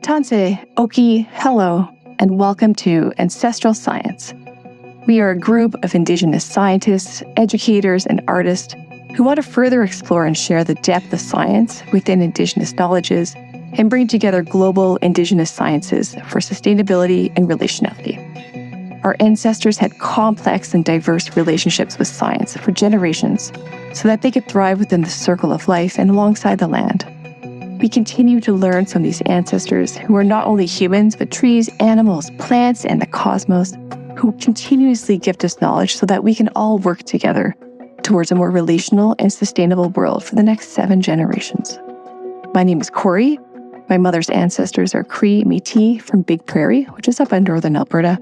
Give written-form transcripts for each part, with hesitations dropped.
Tanse, Oki, hello, and welcome to Ancestral Science. We are a group of Indigenous scientists, educators, and artists who want to further explore and share the depth of science within Indigenous knowledges and bring together global Indigenous sciences for sustainability and relationality. Our ancestors had complex and diverse relationships with science for generations so that they could thrive within the circle of life and alongside the land. We continue to learn from these ancestors who are not only humans, but trees, animals, plants, and the cosmos, who continuously gift us knowledge so that we can all work together towards a more relational and sustainable world for the next 7 generations. My name is Corey. My mother's ancestors are Cree Métis from Big Prairie, which is up in northern Alberta.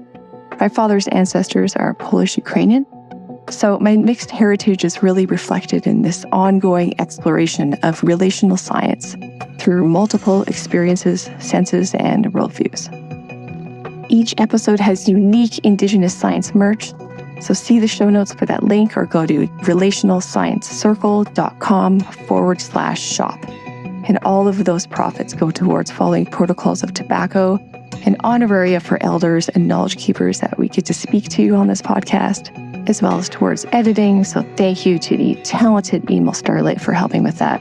My father's ancestors are Polish-Ukrainian. So my mixed heritage is really reflected in this ongoing exploration of relational science through multiple experiences, senses, and worldviews. Each episode has unique Indigenous science merch, so see the show notes for that link or go to relationalsciencecircle.com/shop. And all of those profits go towards following protocols of tobacco, an honoraria for elders and knowledge keepers that we get to speak to on this podcast, as well as towards editing. So thank you to the talented Email Starlight for helping with that.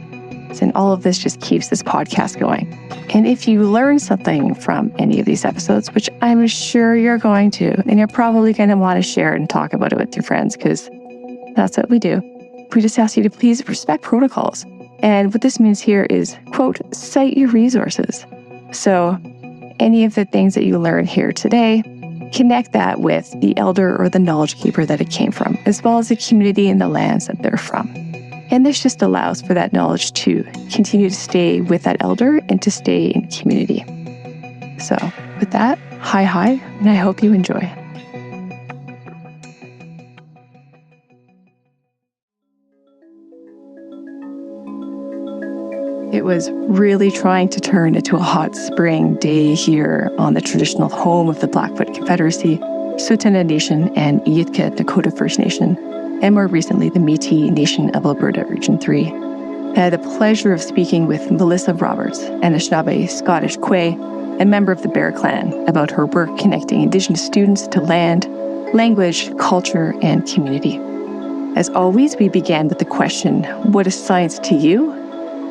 And all of this just keeps this podcast going. And if you learn something from any of these episodes, which I'm sure you're going to, and you're probably going to want to share it and talk about it with your friends, because that's what we do. We just ask you to please respect protocols. And what this means here is, quote, cite your resources. So any of the things that you learn here today, connect that with the elder or the knowledge keeper that it came from, as well as the community and the lands that they're from. And this just allows for that knowledge to continue to stay with that elder and to stay in community. So with that, hi, and I hope you enjoy. It was really trying to turn into a hot spring day here on the traditional home of the Blackfoot Confederacy, Tsuut'ina Nation, and Yitka Dakota First Nation, and more recently the Métis Nation of Alberta Region 3. I had the pleasure of speaking with Melissa Roberts, Anishinaabe Scottish Quay, a member of the Bear Clan, about her work connecting Indigenous students to land, language, culture, and community. As always, we began with the question, what is science to you?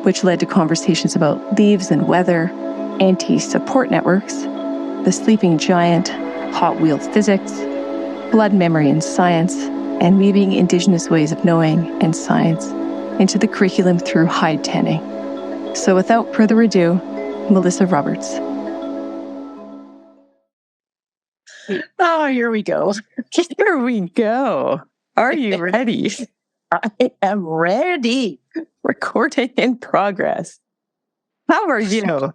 Which led to conversations about leaves and weather, Aunties support networks, the sleeping giant, Hot Wheel physics, blood memory and science, and weaving Indigenous ways of knowing and science into the curriculum through hide tanning. So without further ado, Melissa Roberts. Oh, here we go. Here we go. Are you ready? I am ready. Recording in progress. How are you?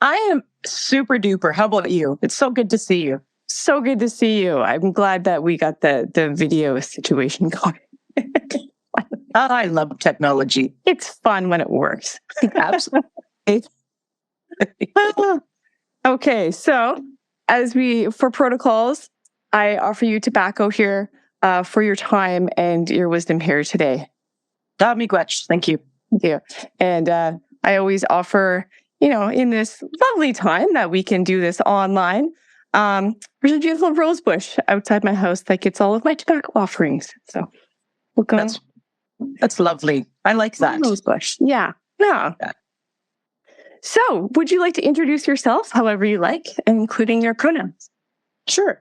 I am super duper. How about you? It's so good to see you. So good to see you. I'm glad that we got the video situation going. I love technology. It's fun when it works. Absolutely. Okay, so for protocols, I offer you tobacco here for your time and your wisdom here today. Miigwech. Thank you. Thank you. And I always offer, in this lovely time that we can do this online, there's a beautiful rose bush outside my house that gets all of my tobacco offerings. So we'll go. That's lovely. I like that. Rose bush. Yeah. So would you like to introduce yourself however you like, including your pronouns? Sure.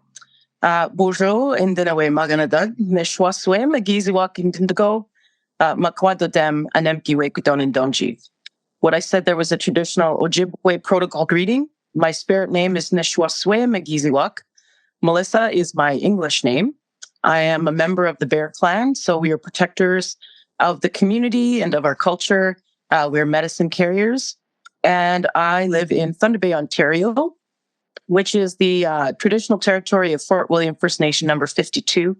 Bonjour, Indinawe Maganadag, Nishwaswe, Magiziwak Indigo, Makwado Dem, Anemkiwe Kudon and Donji. What I said there was a traditional Ojibwe protocol greeting. My spirit name is Nishwaswe Magiziwak. Melissa is my English name. I am a member of the Bear Clan, so we are protectors of the community and of our culture. We're medicine carriers. And I live in Thunder Bay, Ontario, which is the traditional territory of Fort William First Nation number 52.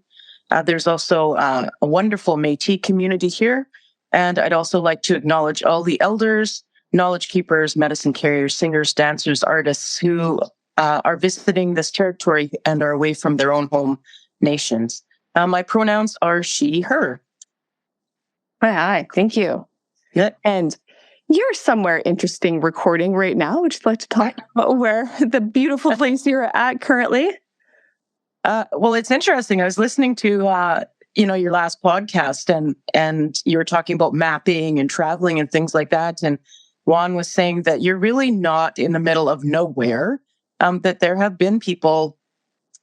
There's also a wonderful Métis community here. And I'd also like to acknowledge all the elders, knowledge keepers, medicine carriers, singers, dancers, artists who are visiting this territory and are away from their own home nations. My pronouns are she, her. Hi, thank you. Yeah. And You're somewhere interesting recording right now. Would you like to talk about where the beautiful place you're at currently? Well, it's interesting. I was listening to your last podcast, and you were talking about mapping and traveling and things like that. And Juan was saying that you're really not in the middle of nowhere. That there have been people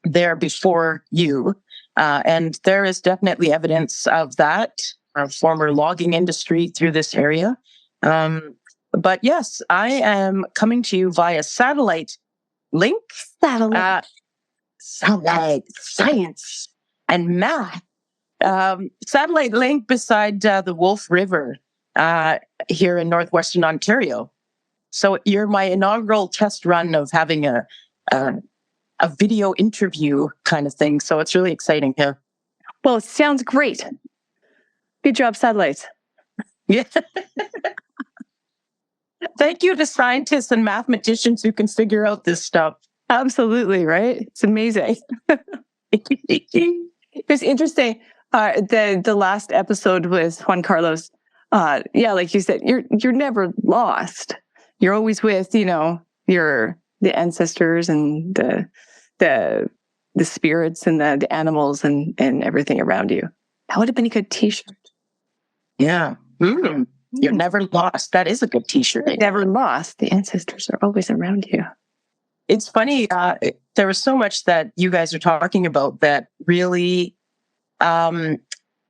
there before you, and there is definitely evidence of that. Our former logging industry through this area. But yes, I am coming to you via satellite link. Satellite science and math. Satellite link beside the Wolf River here in northwestern Ontario. So you're my inaugural test run of having a video interview kind of thing. So it's really exciting here. Well, it sounds great. Good job, satellites. Yeah. Thank you to scientists and mathematicians who can figure out this stuff. Absolutely, right? It's amazing. It's interesting. The last episode with Juan Carlos. Like you said, you're never lost. You're always with, the ancestors and the spirits and the animals and everything around you. That would have been a good T-shirt. Yeah. Mm. You're never lost. That is a good T-shirt. Never lost. The ancestors are always around you. It's funny. There was so much that you guys are talking about that really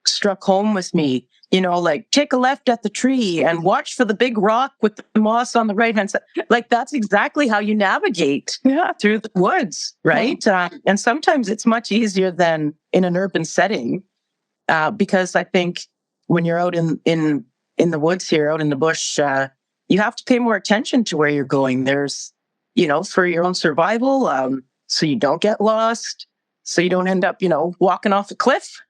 struck home with me. Like take a left at the tree and watch for the big rock with the moss on the right hand side. Like that's exactly how you navigate through the woods, right? And sometimes it's much easier than in an urban setting because I think when you're out in the woods here, out in the bush, you have to pay more attention to where you're going. There's, for your own survival, so you don't get lost, so you don't end up, walking off a cliff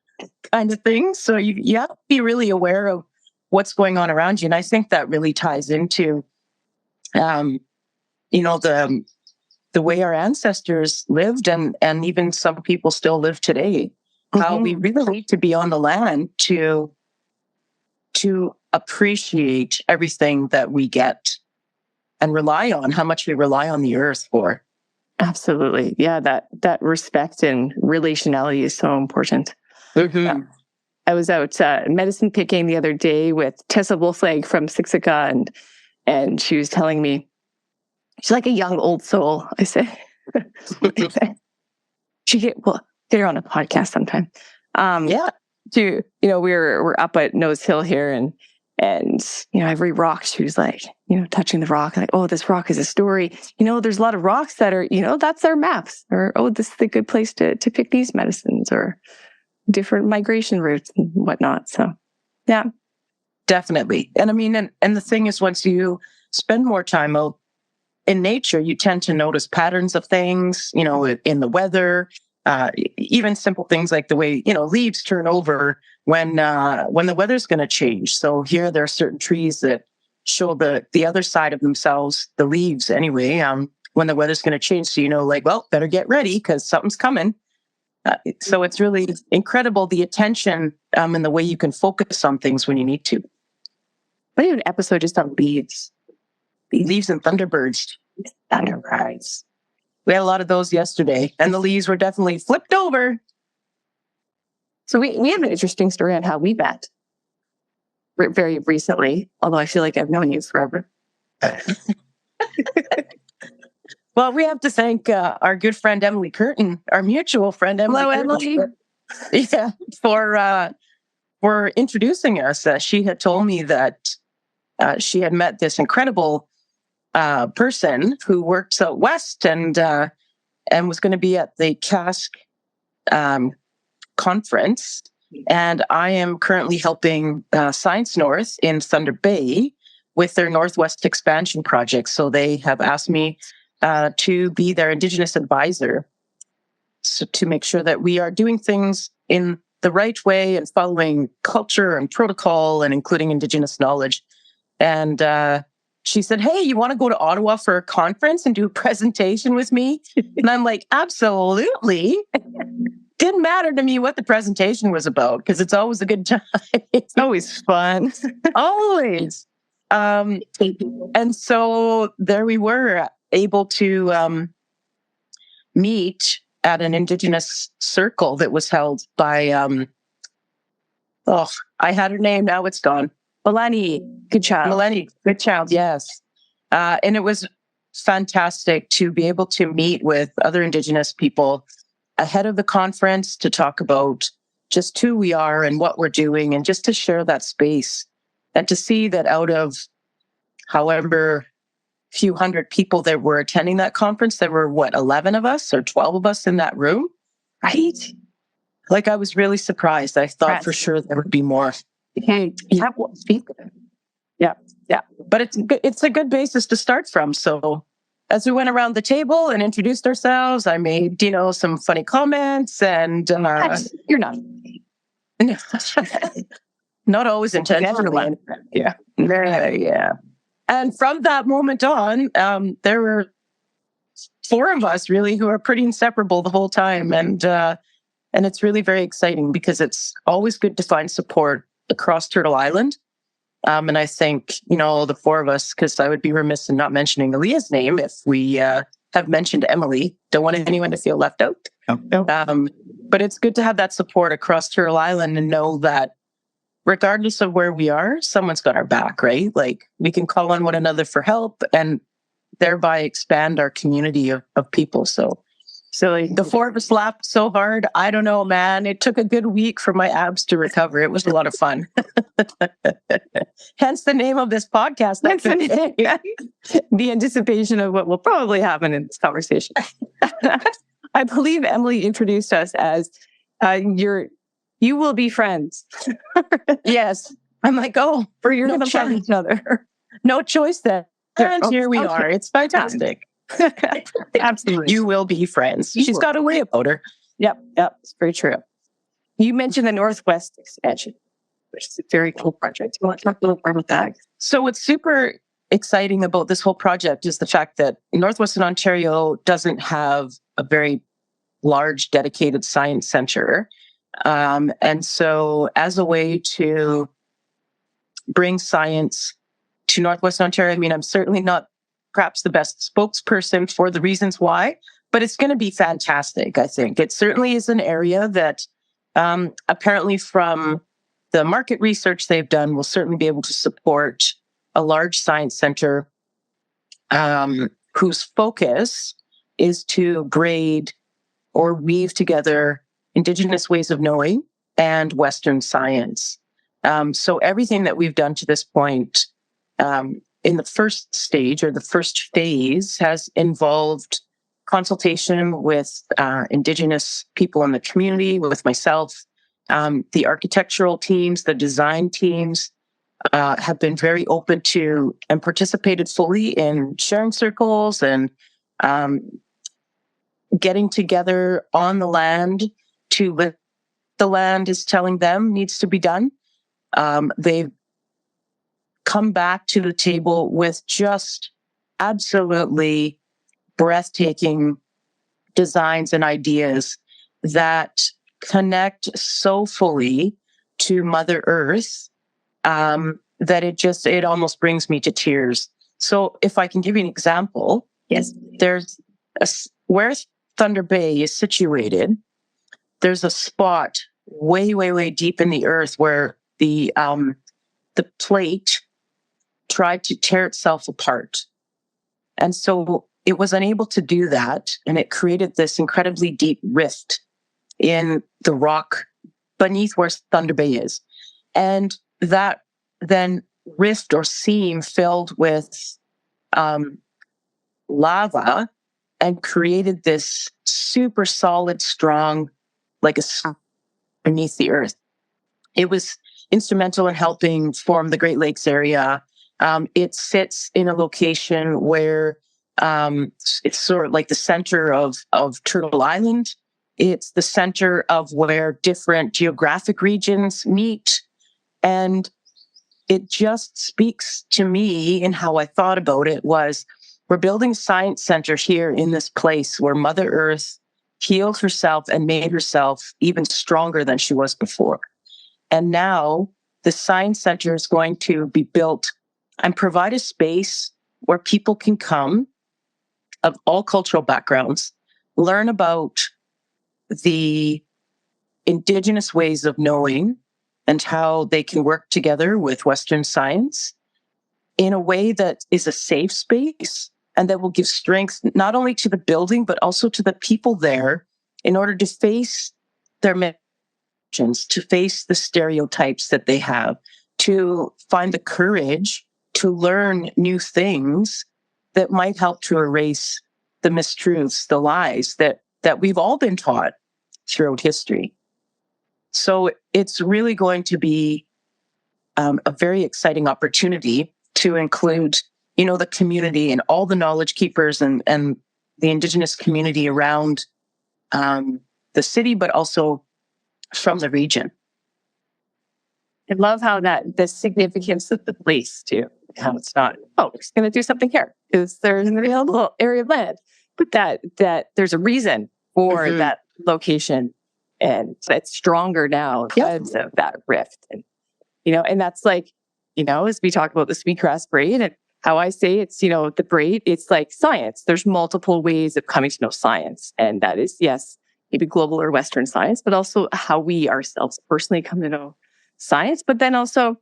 kind of thing. So you have to be really aware of what's going on around you. And I think that really ties into, the way our ancestors lived and even some people still live today, how we really need to be on the land to appreciate everything that we get and rely on, how much we rely on the earth for. Absolutely. Yeah, that respect and relationality is so important. Mm-hmm. I was out medicine picking the other day with Tessa Wolflag from Siksika, and she was telling me, she's like a young old soul. I say, get her on a podcast sometime. We're up at Nose Hill here, and every rock she was like, touching the rock, like, oh, this rock is a story. There's a lot of rocks that are, that's their maps, or oh, this is a good place to pick these medicines, or different migration routes and whatnot. So, yeah, definitely. And I mean, and the thing is, once you spend more time out in nature, you tend to notice patterns of things, in the weather, even simple things like the way, leaves turn over when the weather's going to change. So here there are certain trees that show the other side of themselves, the leaves anyway, when the weather's going to change. So, better get ready because something's coming. So it's really incredible, the attention and the way you can focus on things when you need to. What even episode just on leaves? Leaves and thunderbirds. Thunderbirds. We had a lot of those yesterday, and the leaves were definitely flipped over. So we have an interesting story on how we met very recently, although I feel like I've known you forever. Well, we have to thank our good friend Emily Curtin, our mutual friend Emily. Hello, Curtin, for introducing us. She had told me that she had met this incredible person who works out west and was going to be at the Cask conference. And I am currently helping Science North in Thunder Bay with their Northwest expansion project. So they have asked me to be their Indigenous advisor, so to make sure that we are doing things in the right way and following culture and protocol and including Indigenous knowledge. And she said, hey, you want to go to Ottawa for a conference and do a presentation with me? And I'm like, absolutely. Didn't matter to me what the presentation was about because it's always a good time. It's always fun. Always. And so there we were, able to meet at an Indigenous circle that was held by, I had her name, now it's gone. Melanie, good child. Melanie, good child, yes. And it was fantastic to be able to meet with other Indigenous people ahead of the conference to talk about just who we are and what we're doing, and just to share that space, and to see that out of however few hundred people that were attending that conference, there were 11 of us or 12 of us in that room, right? Like, I was really surprised. I thought for sure there would be more. Yeah. But it's a good basis to start from. So as we went around the table and introduced ourselves, I made, some funny comments, and You're not. Not always intentionally. Yeah. Yeah. And from that moment on, there were 4 of us really who are pretty inseparable the whole time. And it's really very exciting, because it's always good to find support across Turtle Island. And I think, the 4 of us, because I would be remiss in not mentioning Aaliyah's name if we have mentioned Emily. Don't want anyone to feel left out. No. But it's good to have that support across Turtle Island, and know that regardless of where we are, someone's got our back, right? Like, we can call on one another for help, and thereby expand our community of people. So the 4 of us laughed so hard. I don't know, man. It took a good week for my abs to recover. It was a lot of fun. Hence the name of this podcast. The anticipation of what will probably happen in this conversation. I believe Emily introduced us as you will be friends. Yes. I'm like, for you're going to find each other. No choice then. And here we are. It's fantastic. Absolutely. You will be friends. She's got a way about her. Yep. It's very true. You mentioned the Northwest expansion, which is a very cool project. You want to talk a little more about that? So what's super exciting about this whole project is the fact that Northwestern Ontario doesn't have a very large dedicated science center. And so as a way to bring science to Northwestern Ontario, I'm certainly not perhaps the best spokesperson for the reasons why, but it's going to be fantastic, I think. It certainly is an area that apparently from the market research they've done will certainly be able to support a large science center whose focus is to braid or weave together Indigenous ways of knowing and Western science. So everything that we've done to this point in the first stage or the first phase has involved consultation with Indigenous people in the community, with myself. The architectural teams, the design teams have been very open to and participated fully in sharing circles and getting together on the land to what the land is telling them needs to be done. They've come back to the table with just absolutely breathtaking designs and ideas that connect so fully to Mother Earth that it almost brings me to tears. So if I can give you an example, yes, there's where Thunder Bay is situated, there's a spot way, way, way deep in the earth where the plate tried to tear itself apart. And so it was unable to do that. And it created this incredibly deep rift in the rock beneath where Thunder Bay is. And that then rift or seam filled with lava and created this super solid, strong, like a beneath the earth. It was instrumental in helping form the Great Lakes area. It sits in a location where it's sort of like the center of Turtle Island. It's the center of where different geographic regions meet. And it just speaks to me in how I thought about it was we're building a science center here in this place where Mother Earth healed herself and made herself even stronger than she was before. And now the science center is going to be built and provide a space where people can come of all cultural backgrounds, learn about the Indigenous ways of knowing and how they can work together with Western science in a way that is a safe space and that will give strength not only to the building, but also to the people there in order to face their missions, to face the stereotypes that they have, to find the courage to learn new things that might help to erase the mistruths, the lies that we've all been taught throughout history. So it's really going to be a very exciting opportunity to include, the community and all the knowledge keepers and the Indigenous community around the city, but also from the region. I love how the significance of the place too. How it's not, we're just going to do something here because there's a little area of land, but that there's a reason for that location, and it's stronger now because of that rift. And and that's like, as we talk about the Sweetgrass braid and how I say it's, the braid, it's like science. There's multiple ways of coming to know science, and that is, yes, maybe global or Western science, but also how we ourselves personally come to know science, but then also,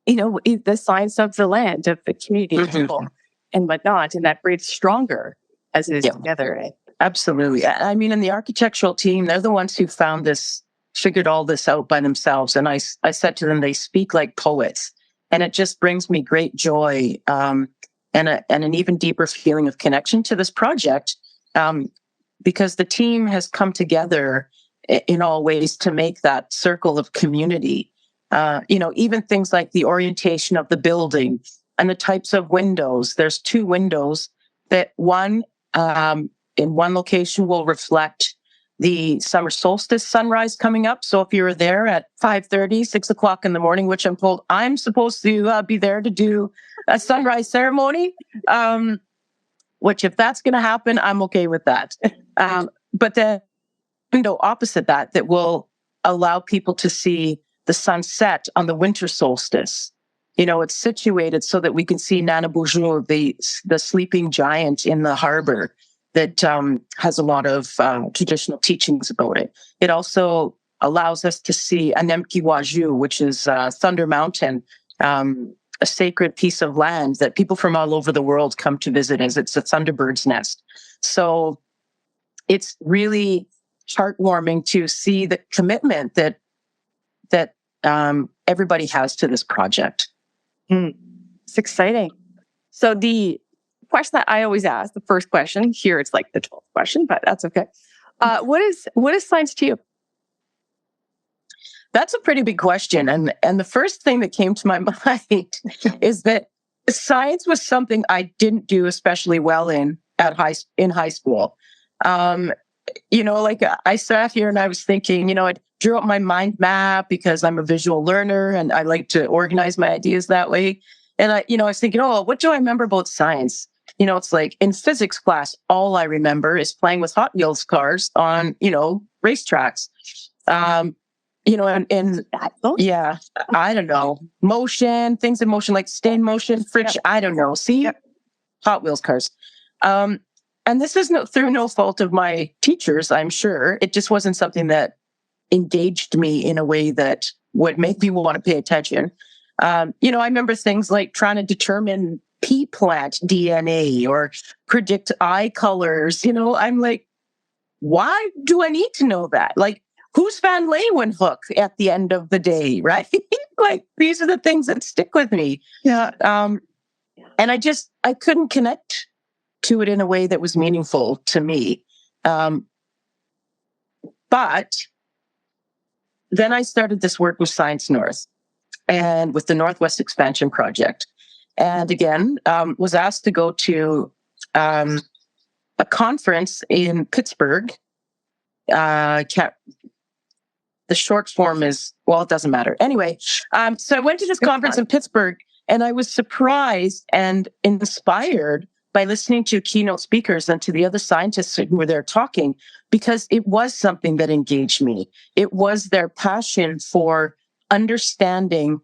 the science of the land, of the community, of people, and whatnot. And that braid's stronger as it is together. Right? Absolutely. I mean, in the architectural team, they're the ones who figured all this out by themselves. And I said to them, they speak like poets. And it just brings me great joy and an even deeper feeling of connection to this project because the team has come together in all ways to make that circle of community. Even things like the orientation of the building and the types of windows. There's 2 windows that one in one location will reflect the summer solstice sunrise coming up. So if you're there at 5:30, 6 o'clock in the morning, which I'm told I'm supposed to be there to do a sunrise ceremony, which if that's going to happen, I'm okay with that. But the window opposite that will allow people to see the sunset on the winter solstice. It's situated so that we can see Nana Bourgeois, the sleeping giant in the harbor that has a lot of traditional teachings about it. It also allows us to see Anemki Waju, which is Thunder Mountain, a sacred piece of land that people from all over the world come to visit as it's a thunderbird's nest. So it's really heartwarming to see the commitment that everybody has to this project. It's exciting. So the question that I always ask, the first question here, it's like the 12th question, but that's okay. What is science to you? That's a pretty big question. And the first thing that came to my mind is that science was something I didn't do especially well in high school. I sat here and I was thinking, I drew up my mind map because I'm a visual learner and I like to organize my ideas that way. And I was thinking, what do I remember about science? It's like in physics class, all I remember is playing with Hot Wheels cars on, racetracks. I don't know, motion, things in motion, like stay in motion, friction, I don't know. See, Hot Wheels cars. And this is through no fault of my teachers, I'm sure. It just wasn't something that engaged me in a way that would make me want to pay attention. I remember things like trying to determine pea plant DNA or predict eye colors. I'm like, why do I need to know that? Like, who's Van Leeuwenhoek at the end of the day, right? Like, these are the things that stick with me. Yeah. And I couldn't connect to it in a way that was meaningful to me. But then I started this work with Science North and with the Northwest Expansion Project. And again, was asked to go to a conference in Pittsburgh. The short form is, it doesn't matter. Anyway, so I went to this conference in Pittsburgh and I was surprised and inspired by listening to keynote speakers and to the other scientists who were there talking, because it was something that engaged me. It was their passion for understanding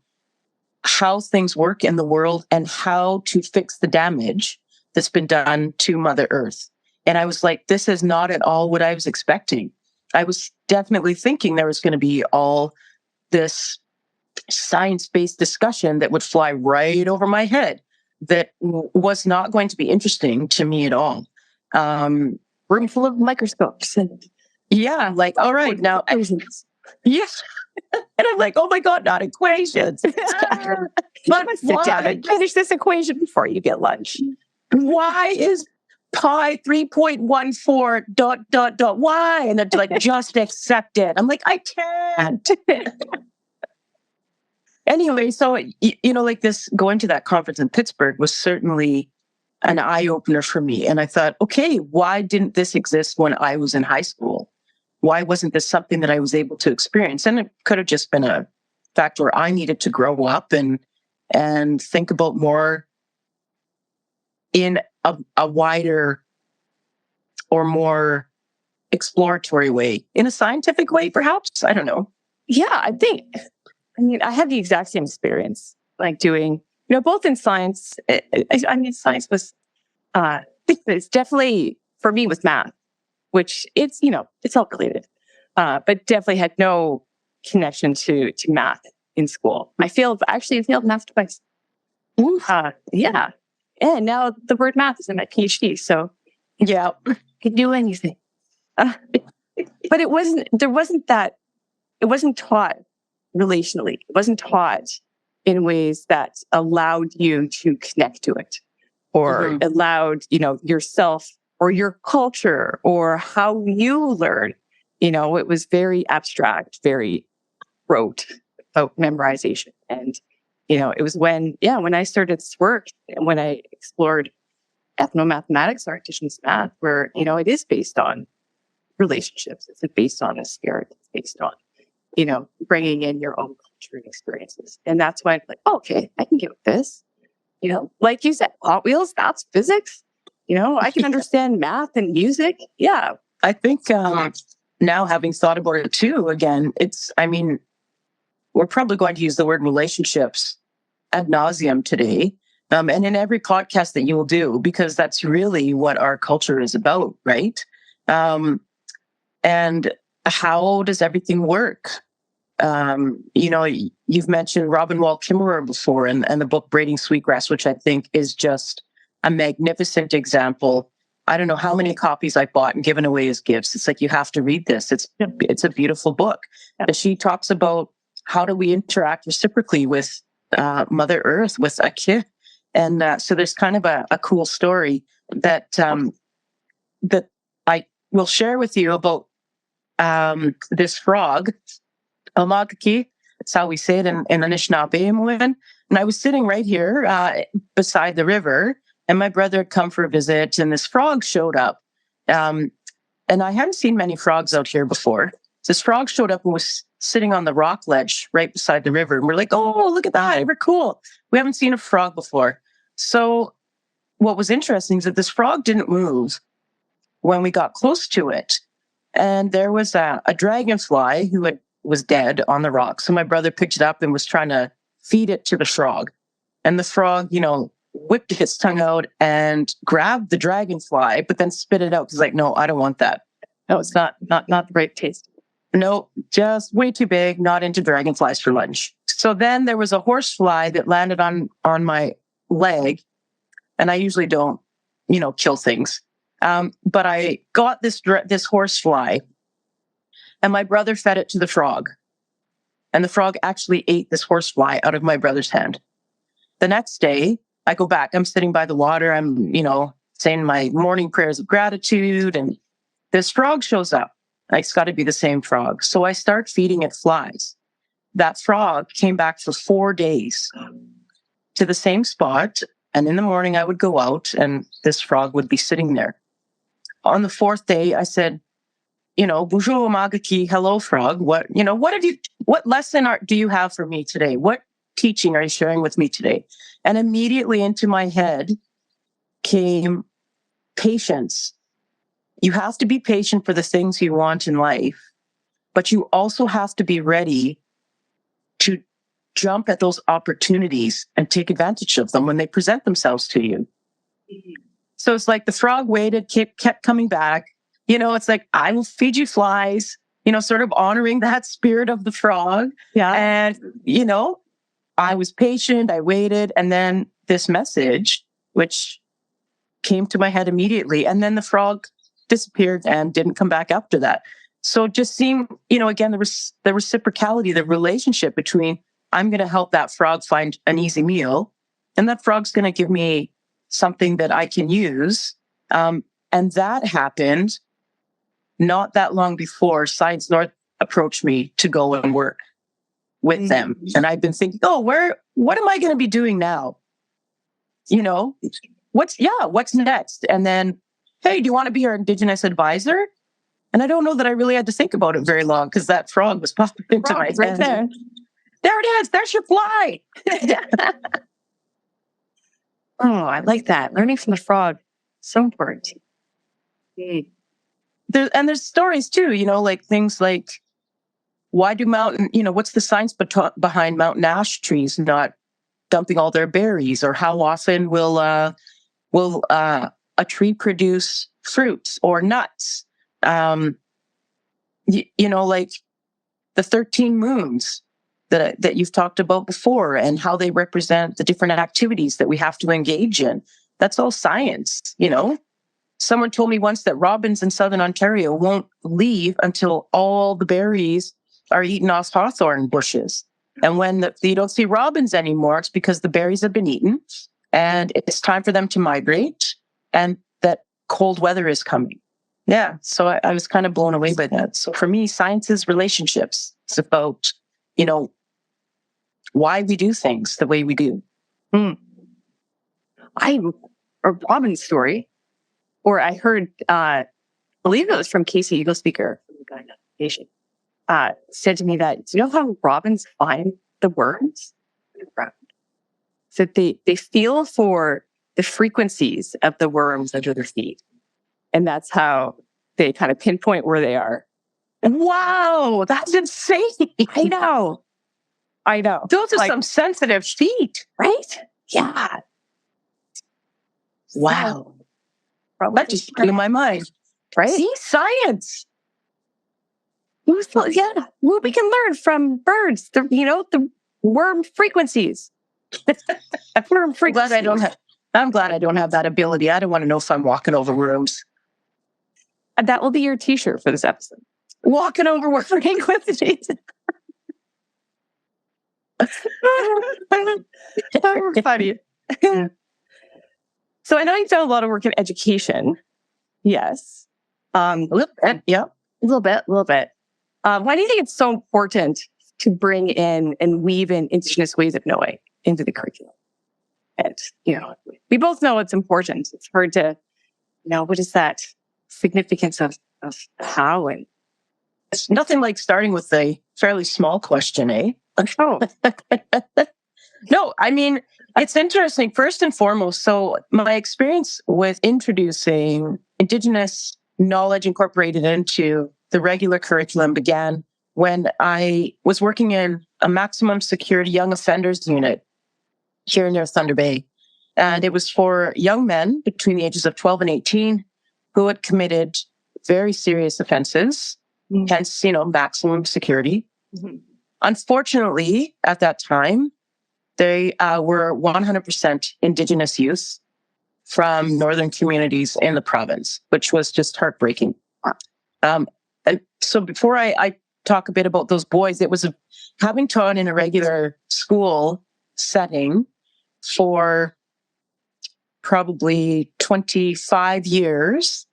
how things work in the world and how to fix the damage that's been done to Mother Earth. And I was like, this is not at all what I was expecting. I was definitely thinking there was going to be all this science-based discussion that would fly right over my head that was not going to be interesting to me at all. Room full of microscopes. And yeah, like, all right, now, yes. And I'm like, oh my God, not equations. But sit down and finish this equation before you get lunch. Why is pi 3.14 ... Why? And they're like, just accept it. I'm like, I can't. Anyway, so, like this, going to that conference in Pittsburgh was certainly an eye-opener for me. And I thought, okay, why didn't this exist when I was in high school? Why wasn't this something that I was able to experience? And it could have just been a fact where I needed to grow up and think about more in a wider or more exploratory way, in a scientific way, perhaps. I don't know. Yeah, I had the exact same experience, like doing, both in science. Science was, it's definitely, for me, with math, which it's all related, but definitely had no connection to math in school. I failed math twice. Yeah. And now the word math is in my PhD. So yeah, I can do anything. But it wasn't taught relationally. It wasn't taught in ways that allowed you to connect to it or allowed, yourself or your culture or how you learn. It was very abstract, very rote about memorization. And, it was when I started this work and when I explored ethnomathematics or Indigenous math, where, it is based on relationships. It's based on a spirit. It's based on, bringing in your own culture and experiences. And that's why I'm like, okay, I can get with this. Like you said, Hot Wheels, that's physics. I can understand math and music. Yeah. I think now having thought about it too, again, we're probably going to use the word relationships ad nauseum today. And in every podcast that you will do, because that's really what our culture is about, right? And how does everything work? You've mentioned Robin Wall Kimmerer before and the book Braiding Sweetgrass, which I think is just a magnificent example. I don't know how many copies I bought and given away as gifts. It's like, you have to read this. It's a beautiful book. But she talks about how do we interact reciprocally with Mother Earth, with a kid. And so there's kind of a cool story that that I will share with you about this frog, Omagaki. That's how we say it in Anishinaabe. And I was sitting right here beside the river, and my brother had come for a visit, and this frog showed up. And I hadn't seen many frogs out here before. This frog showed up and was sitting on the rock ledge right beside the river. And we're like, oh, look at that. We're cool. We haven't seen a frog before. So what was interesting is that this frog didn't move when we got close to it. And there was a dragonfly who was dead on the rock. So my brother picked it up and was trying to feed it to the frog. And the frog, whipped its tongue out and grabbed the dragonfly, but then spit it out. He's like, no, I don't want that. No, it's not the right taste. No, just way too big, not into dragonflies for lunch. So then there was a horsefly that landed on my leg. And I usually don't, kill things. But I got this horsefly, and my brother fed it to the frog. And the frog actually ate this horsefly out of my brother's hand. The next day, I go back. I'm sitting by the water. I'm, saying my morning prayers of gratitude. And this frog shows up. It's got to be the same frog. So I start feeding it flies. That frog came back for 4 days to the same spot. And in the morning, I would go out and this frog would be sitting there. On the 4th day, I said, bonjour, magaki, hello, frog. What lesson do you have for me today? What teaching are you sharing with me today? And immediately into my head came patience. You have to be patient for the things you want in life, but you also have to be ready to jump at those opportunities and take advantage of them when they present themselves to you. So it's like the frog waited, kept coming back. It's like, I will feed you flies, sort of honoring that spirit of the frog. Yeah. And, I was patient, I waited, and then this message, which came to my head immediately, and then the frog disappeared and didn't come back after that. So it just seemed, again, the reciprocality, the relationship between, I'm going to help that frog find an easy meal, and that frog's going to give me something that I can use. And that happened not that long before Science North approached me to go and work with them. And I've been thinking, what am I going to be doing now? What's next? And then, hey, do you want to be our Indigenous advisor? And I don't know that I really had to think about it very long, because that frog was popping into my head. Right there. There it is. There's your fly. Oh, I like that. Learning from the frog. So important. There's stories too, like things like, why do what's the science behind mountain ash trees not dumping all their berries? Or how often will a tree produce fruits or nuts? Like the 13 moons that you've talked about before, and how they represent the different activities that we have to engage in. That's all science, Someone told me once that robins in southern Ontario won't leave until all the berries are eaten off hawthorn bushes. And when you don't see robins anymore, it's because the berries have been eaten and it's time for them to migrate, and that cold weather is coming. Yeah. So I was kind of blown away by that. So for me, science is relationships. It's about, why we do things the way we do. A robin story, or I heard, I believe it was from Casey Eagle Speaker, from the Guide Navigation, said to me that, do you know how robins find the worms? So they feel for the frequencies of the worms under their feet. And that's how they kind of pinpoint where they are. And wow, that's insane. I know. Those are some sensitive feet. Right? Yeah. Wow. That just blew my mind. Right? See, science. Yeah. Well, we can learn from birds, the worm frequencies. Worm frequencies. I'm glad I don't have that ability. I don't want to know if I'm walking over worms. That will be your t-shirt for this episode. Walking over worm frequencies. Funny. So I know you've done a lot of work in education. Yes. A little bit. Yeah. A little bit. Why do you think it's so important to bring in and weave in Indigenous ways of knowing into the curriculum? And, we both know it's important. It's hard to, what is that significance of how? And it's nothing like starting with a fairly small question, eh? Oh. No, I mean, it's interesting. First and foremost, so my experience with introducing Indigenous knowledge incorporated into the regular curriculum began when I was working in a maximum security young offenders unit here near Thunder Bay. And it was for young men between the ages of 12 and 18 who had committed very serious offenses, hence, maximum security. Mm-hmm. Unfortunately, at that time, they were 100% Indigenous youth from northern communities in the province, which was just heartbreaking. And so before I talk a bit about those boys, it was having taught in a regular school setting for probably 25 years.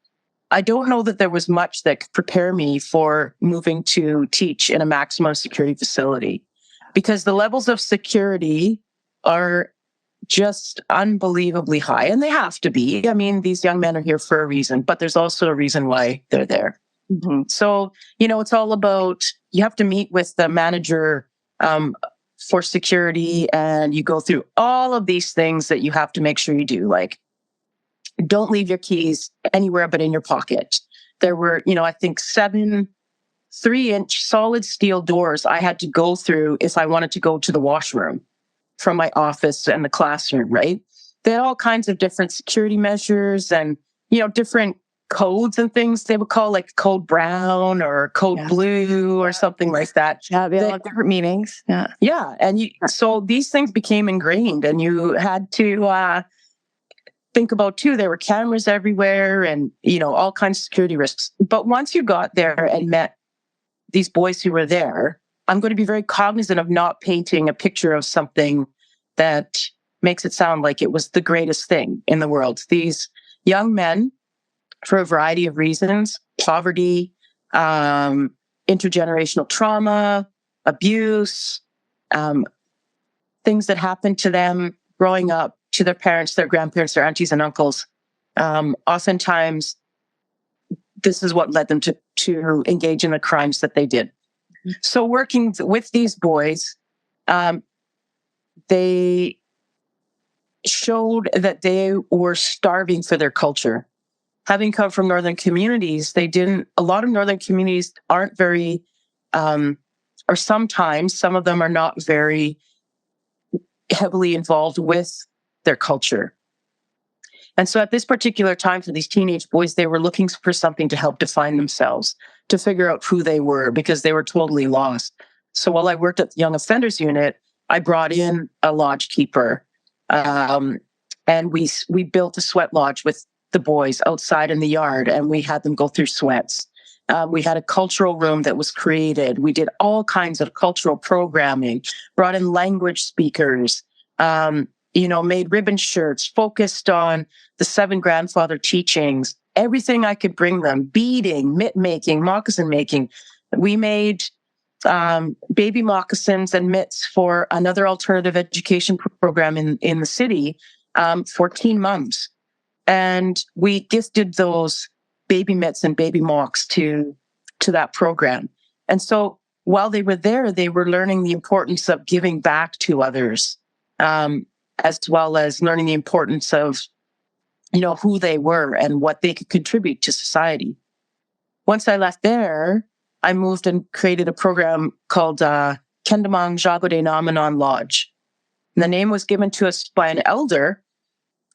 I don't know that there was much that could prepare me for moving to teach in a maximum security facility, because the levels of security are just unbelievably high, and they have to be. I mean, these young men are here for a reason, but there's also a reason why they're there. Mm-hmm. So, it's all about, you have to meet with the manager for security, and you go through all of these things that you have to make sure you do, like, don't leave your keys anywhere but in your pocket. There were, I think 7 3-inch solid steel doors I had to go through if I wanted to go to the washroom from my office and the classroom, right? They had all kinds of different security measures and, different codes and things they would call, like code brown or code blue or something like that. Yeah, they all have different meanings. Yeah. Yeah. And so these things became ingrained, and you had to think about too, there were cameras everywhere and, all kinds of security risks. But once you got there and met these boys who were there, I'm going to be very cognizant of not painting a picture of something that makes it sound like it was the greatest thing in the world. These young men, for a variety of reasons, poverty, intergenerational trauma, abuse, things that happened to them growing up, to their parents, their grandparents, their aunties and uncles. Oftentimes, this is what led them to engage in the crimes that they did. So working with these boys, they showed that they were starving for their culture. Having come from northern communities, a lot of northern communities aren't very, or sometimes some of them are not very heavily involved with their culture. And so at this particular time for these teenage boys, they were looking for something to help define themselves, to figure out who they were, because they were totally lost. So while I worked at the Young Offenders Unit, I brought in a lodge keeper, and we built a sweat lodge with the boys outside in the yard, and we had them go through sweats. We had a cultural room that was created. We did all kinds of cultural programming, brought in language speakers, made ribbon shirts, focused on the 7 grandfather teachings, everything I could bring them, beading, mitt making, moccasin making. We made baby moccasins and mitts for another alternative education program in the city for teen moms. And we gifted those baby mitts and baby mocks to that program. And so while they were there, they were learning the importance of giving back to others, as well as learning the importance of, who they were and what they could contribute to society. Once I left there, I moved and created a program called Kendamang Jagode Namanon Lodge. And the name was given to us by an elder,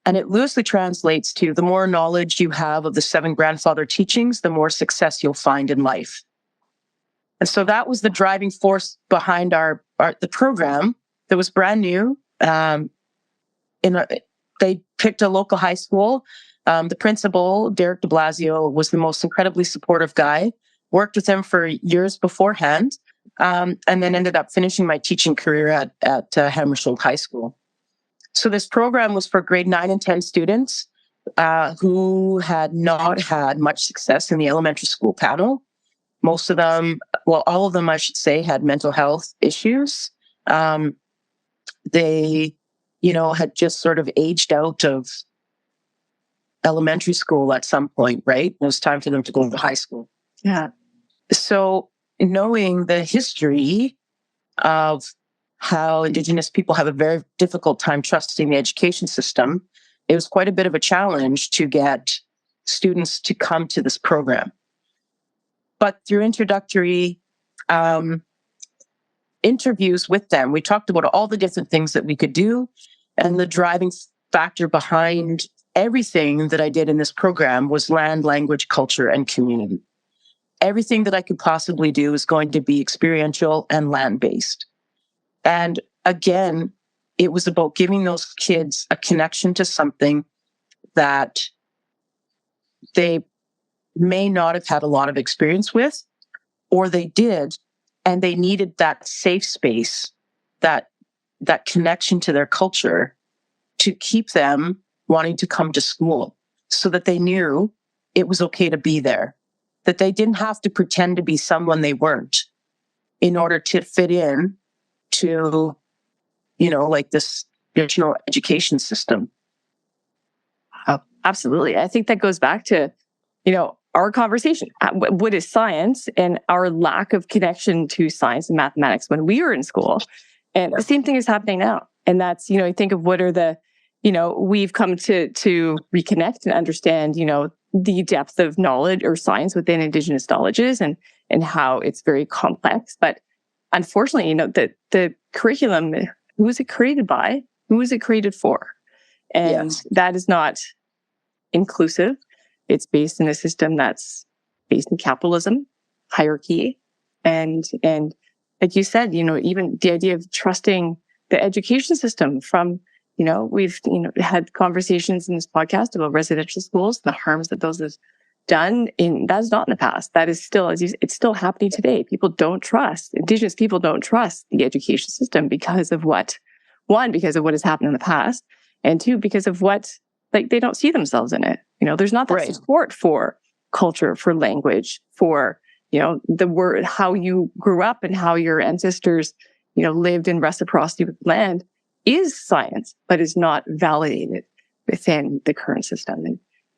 and it loosely translates to: the more knowledge you have of the 7 grandfather teachings, the more success you'll find in life. And so that was the driving force behind the program that was brand new. They picked a local high school. The principal, Derek de Blasio, was the most incredibly supportive guy. Worked with him for years beforehand, and then ended up finishing my teaching career at Hammersholt High School. So this program was for grade 9 and 10 students who had not had much success in the elementary school panel. Most of them, well, all of them, I should say, had mental health issues. They, had just sort of aged out of elementary school at some point, right? It was time for them to go to high school. Yeah. So knowing the history of how Indigenous people have a very difficult time trusting the education system, it was quite a bit of a challenge to get students to come to this program. But through introductory interviews with them, we talked about all the different things that we could do. And the driving factor behind everything that I did in this program was land, language, culture, and community. Everything that I could possibly do is going to be experiential and land-based. And again, it was about giving those kids a connection to something that they may not have had a lot of experience with, or they did, and they needed that safe space, that connection to their culture to keep them wanting to come to school, so that they knew it was okay to be there, that they didn't have to pretend to be someone they weren't in order to fit in to, like this traditional education system. Oh, absolutely. I think that goes back to, our conversation. What is science and our lack of connection to science and mathematics when we were in school? And the same thing is happening now. And that's, you think of what are the, we've come to reconnect and understand, the depth of knowledge or science within Indigenous knowledges. And and how it's very complex. But unfortunately, the curriculum, who was it created by? Who was it created for? And that is not inclusive. It's based in a system that's based in capitalism, hierarchy, and like you said, even the idea of trusting the education system from, we've, had conversations in this podcast about residential schools, the harms that those have done. That's not in the past. That is still, it's still happening today. Indigenous people don't trust the education system because of what has happened in the past, and two, because of what, they don't see themselves in it. There's not that support for culture, for language, for, the word, how you grew up and how your ancestors, lived in reciprocity with land is science, but is not validated within the current system.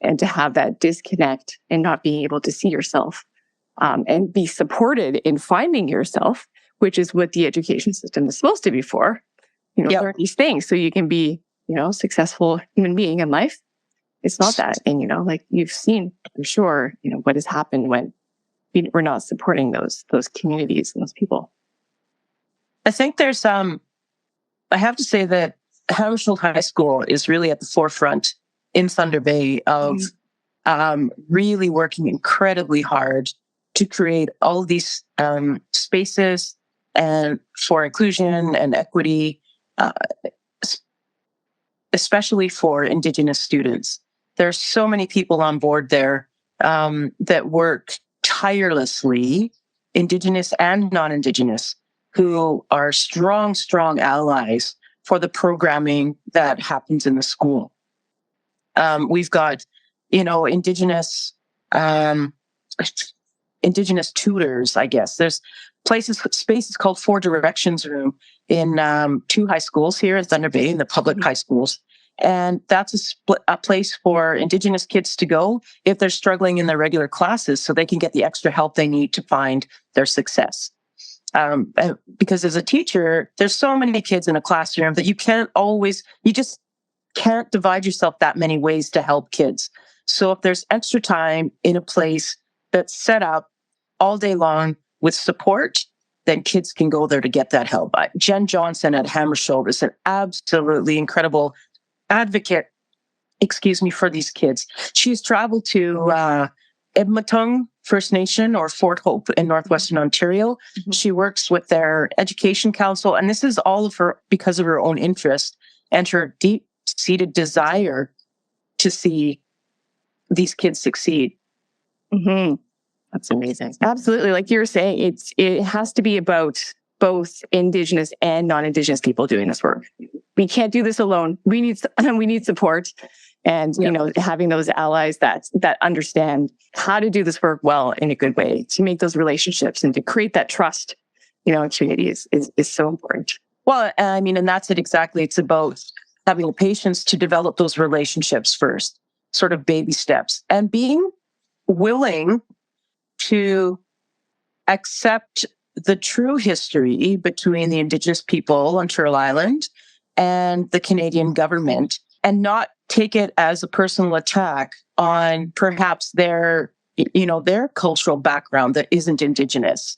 And to have that disconnect and not being able to see yourself, and be supported in finding yourself, which is what the education system is supposed to be for, learn these things so you can be, successful human being in life. It's not that. And, like you've seen, I'm sure, what has happened when we're not supporting those communities and those people. I think there's, I have to say that Hammersholt High School is really at the forefront in Thunder Bay of really working incredibly hard to create all of these spaces and for inclusion and equity, especially for Indigenous students. There's so many people on board there that work tirelessly, Indigenous and non-Indigenous, who are strong Allies for the programming that happens in the school. We've got, Indigenous tutors, I guess. There's spaces called Four Directions Room in 2 high schools here in Thunder Bay, in the public high schools. And that's a place for Indigenous kids to go if they're struggling in their regular classes so they can get the extra help they need to find their success. Because as a teacher, there's so many kids in a classroom that you just can't divide yourself that many ways to help kids. So if there's extra time in a place that's set up all day long with support, then kids can go there to get that help. Jen Johnson at Hammersholt is an absolutely incredible advocate, for these kids. She's traveled to Edmonton First Nation or Fort Hope in Northwestern Ontario. Mm-hmm. She works with their education council, and this is all of her because of her own interest and her deep-seated desire to see these kids succeed. Mm-hmm. That's amazing. Absolutely. Like you're saying, it has to be about both Indigenous and non-Indigenous people doing this work. We can't do this alone. We need support, and having those allies that understand how to do this work well in a good way, to make those relationships and to create that trust, in communities is so important. Well, I mean, and that's it exactly. It's about having the patience to develop those relationships first, sort of baby steps, and being willing to accept the true history between the Indigenous people on Turtle Island and the Canadian government, and not take it as a personal attack on perhaps their cultural background that isn't Indigenous.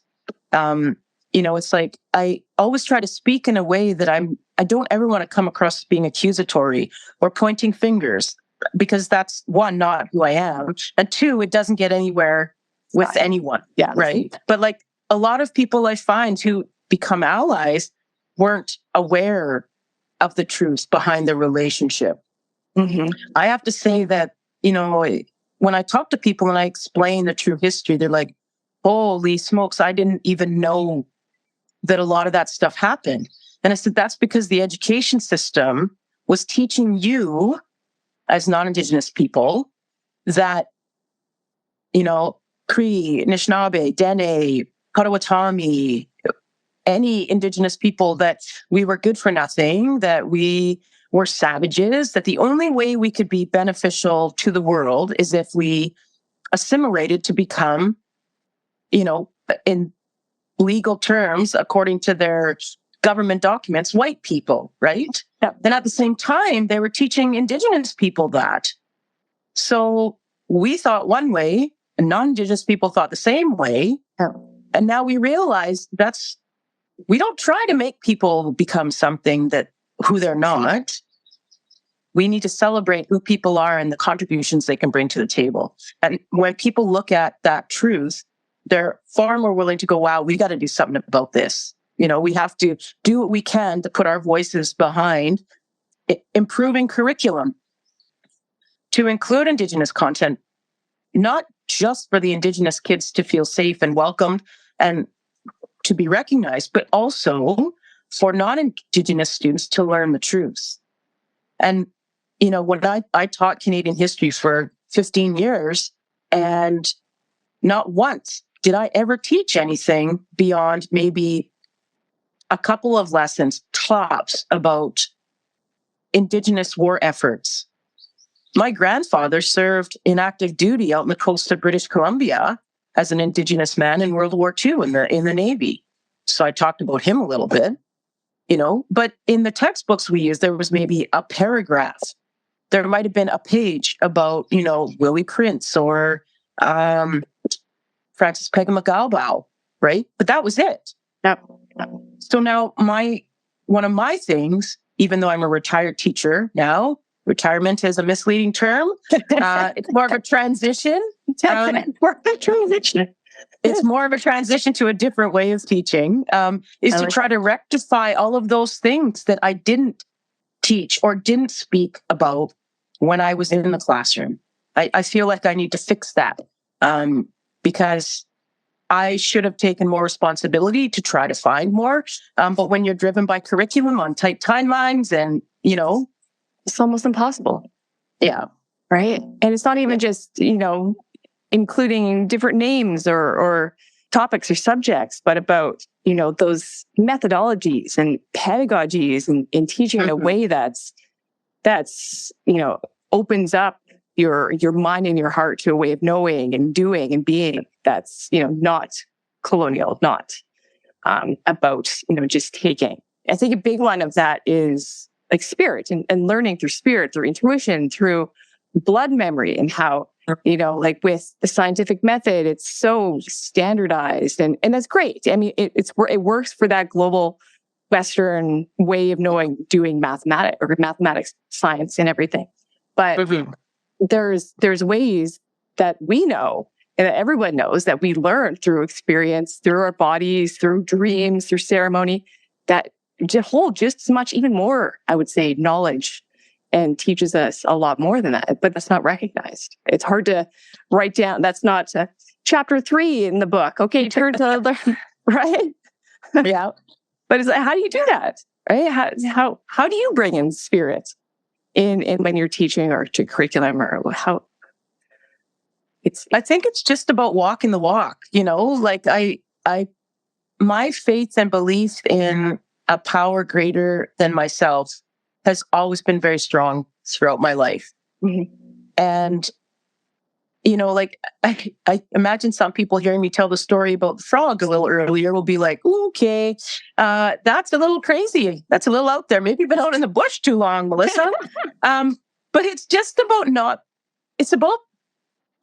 It's like, I always try to speak in a way that I don't ever want to come across as being accusatory or pointing fingers, because that's one, not who I am. And two, it doesn't get anywhere with anyone. Yeah. Right. But like a lot of people I find who become allies weren't aware of the truth behind the relationship. Mm-hmm. I have to say that, when I talk to people and I explain the true history, they're like, holy smokes, I didn't even know that a lot of that stuff happened. And I said, that's because the education system was teaching you as non-Indigenous people that, Cree, Anishinaabe, Dene, Potawatomi, any Indigenous people, that we were good for nothing, that we were savages, that the only way we could be beneficial to the world is if we assimilated to become, in legal terms, according to their government documents, white people, right? Yeah. Then at the same time, they were teaching Indigenous people that. So we thought one way, and non-Indigenous people thought the same way, And now we realize we don't try to make people become something who they're not. We need to celebrate who people are and the contributions they can bring to the table. And when people look at that truth, they're far more willing to go, wow, we got to do something about this. We have to do what we can to put our voices behind improving curriculum to include Indigenous content, not just for the Indigenous kids to feel safe and welcomed and to be recognized, but also for non-Indigenous students to learn the truths. And, when I taught Canadian history for 15 years, and not once did I ever teach anything beyond maybe a couple of lessons, tops, about Indigenous war efforts. My grandfather served in active duty out in the coast of British Columbia as an Indigenous man in World War II in the Navy. So I talked about him a little bit, but in the textbooks we used, there was maybe a paragraph. There might have been a page about, Willie Prince or Francis Pegamagalbao, right? But that was it. Yep. So now one of my things, even though I'm a retired teacher now, retirement is a misleading term. It's more of a transition. It's more of a transition to a different way of teaching, is to try to rectify all of those things that I didn't teach or didn't speak about when I was in the classroom. I feel like I need to fix that because I should have taken more responsibility to try to find more. But when you're driven by curriculum on tight timelines and, it's almost impossible. Yeah. Right. And it's not even just, including different names or topics or subjects, but about, those methodologies and pedagogies and teaching in a way that's, opens up your mind and your heart to a way of knowing and doing and being that's, not colonial, not about, just taking. I think a big one of that is like spirit and learning through spirit, through intuition, through blood memory, and how, like with the scientific method, it's so standardized and that's great. I mean, it works for that global Western way of doing mathematics, science and everything. But there's ways that we know and that everyone knows that we learn through experience, through our bodies, through dreams, through ceremony, that hold just as much, even more, I would say, knowledge and teaches us a lot more than that. But that's not recognized. It's hard to write down. That's not chapter 3 in the book. Okay, turn to right? Yeah. But it's like, how do you do that? Right? How do you bring in spirit in when you're teaching or to curriculum or how? I think it's just about walking the walk, like my faith and belief in a power greater than myself has always been very strong throughout my life. Mm-hmm. And, like I imagine some people hearing me tell the story about the frog a little earlier will be like, okay, that's a little crazy. That's a little out there. Maybe you've been out in the bush too long, Melissa. But it's just about it's about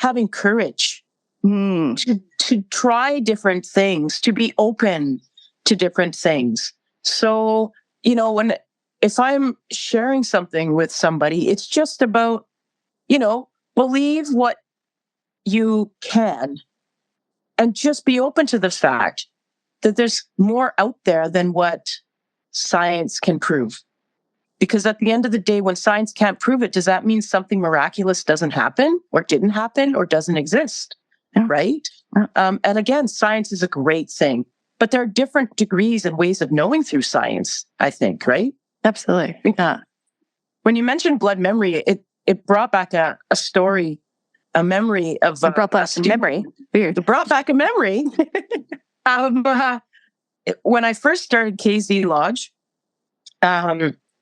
having courage to try different things, to be open to different things. So, if I'm sharing something with somebody, it's just about, believe what you can and just be open to the fact that there's more out there than what science can prove. Because at the end of the day, when science can't prove it, does that mean something miraculous doesn't happen or didn't happen or doesn't exist? Yeah. Right? And again, science is a great thing, but there are different degrees and ways of knowing through science, I think, right? Absolutely. Yeah. When you mentioned blood memory, it brought back a story, a memory of... It brought back a memory. Weird. It brought back a memory. When I first started KZ Lodge,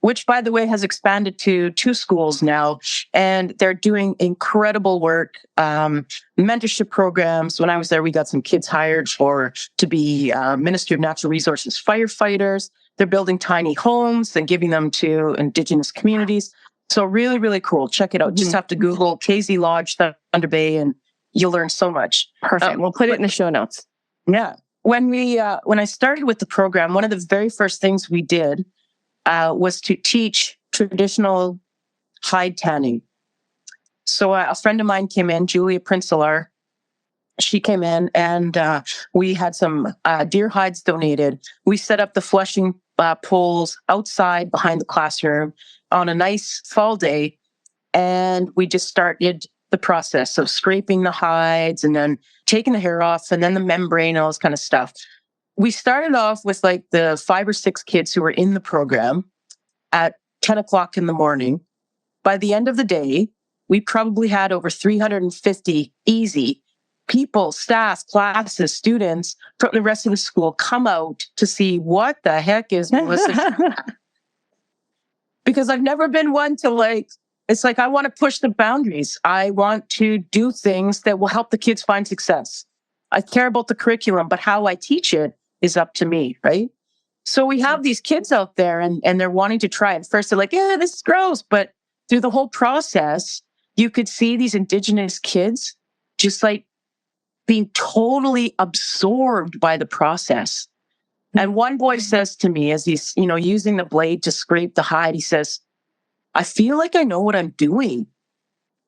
which, by the way, has expanded to 2 schools now, and they're doing incredible work, mentorship programs. When I was there, we got some kids hired to be Ministry of Natural Resources firefighters. They're building tiny homes and giving them to Indigenous communities. So really, really cool. Check it out. Just have to Google KZ Lodge, Thunder Bay, and you'll learn so much. Perfect. We'll put it in the show notes. Yeah. When I started with the program, one of the very first things we did was to teach traditional hide tanning. So a friend of mine came in, Julia Princelar. She came in and we had some deer hides donated. We set up the flushing poles outside behind the classroom on a nice fall day. And we just started the process of scraping the hides and then taking the hair off and then the membrane and all this kind of stuff. We started off with like the 5 or 6 kids who were in the program at 10 o'clock in the morning. By the end of the day, we probably had over 350 easy people, staff, classes, students from the rest of the school come out to see what the heck is Melissa. Because I've never been one to like, it's like, I want to push the boundaries. I want to do things that will help the kids find success. I care about the curriculum, but how I teach it is up to me, right? So we have these kids out there and they're wanting to try it. First, they're like, yeah, this is gross. But through the whole process, you could see these Indigenous kids just like being totally absorbed by the process. And one boy says to me as he's, using the blade to scrape the hide, he says, I feel like I know what I'm doing.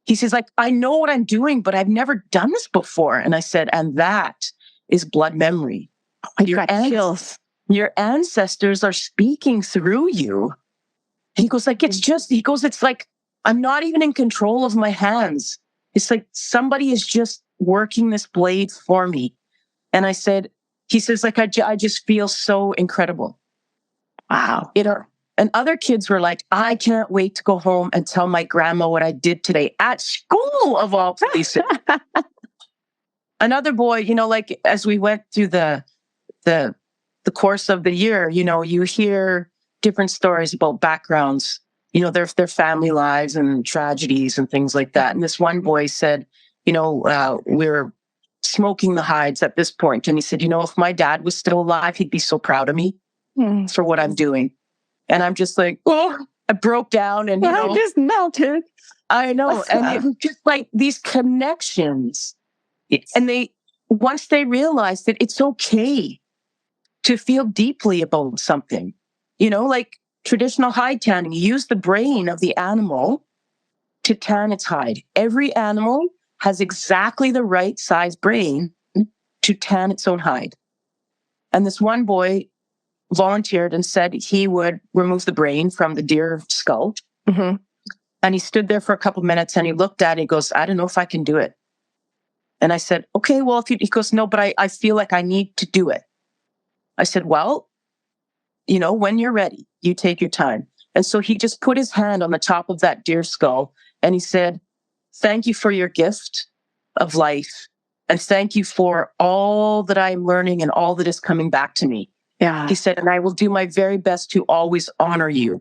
He says, like, I know what I'm doing, but I've never done this before. And I said, and that is blood memory. Your ancestors are speaking through you. He goes, like, it's like, I'm not even in control of my hands. It's like somebody is just working this blade for me. And I said, he says, like, I just feel so incredible. Wow. And other kids were like, I can't wait to go home and tell my grandma what I did today at school of all places. Another boy, like as we went through the course of the year, you hear different stories about backgrounds, their family lives and tragedies and things like that. And this one boy said, we're smoking the hides at this point. And he said, if my dad was still alive, he'd be so proud of me for what I'm doing. And I'm just like, oh, I broke down and I just melted. I know. And it was just like these connections. And once they realized that it's okay to feel deeply about something, like traditional hide tanning, you use the brain of the animal to tan its hide. Every animal has exactly the right size brain to tan its own hide. And this one boy volunteered and said he would remove the brain from the deer skull. Mm-hmm. And he stood there for a couple minutes and he looked at it. He goes, I don't know if I can do it. And I said, okay, well, he goes, no, but I feel like I need to do it. I said, well, when you're ready, you take your time. And so he just put his hand on the top of that deer skull and he said, thank you for your gift of life. And thank you for all that I'm learning and all that is coming back to me. Yeah. He said, and I will do my very best to always honor you.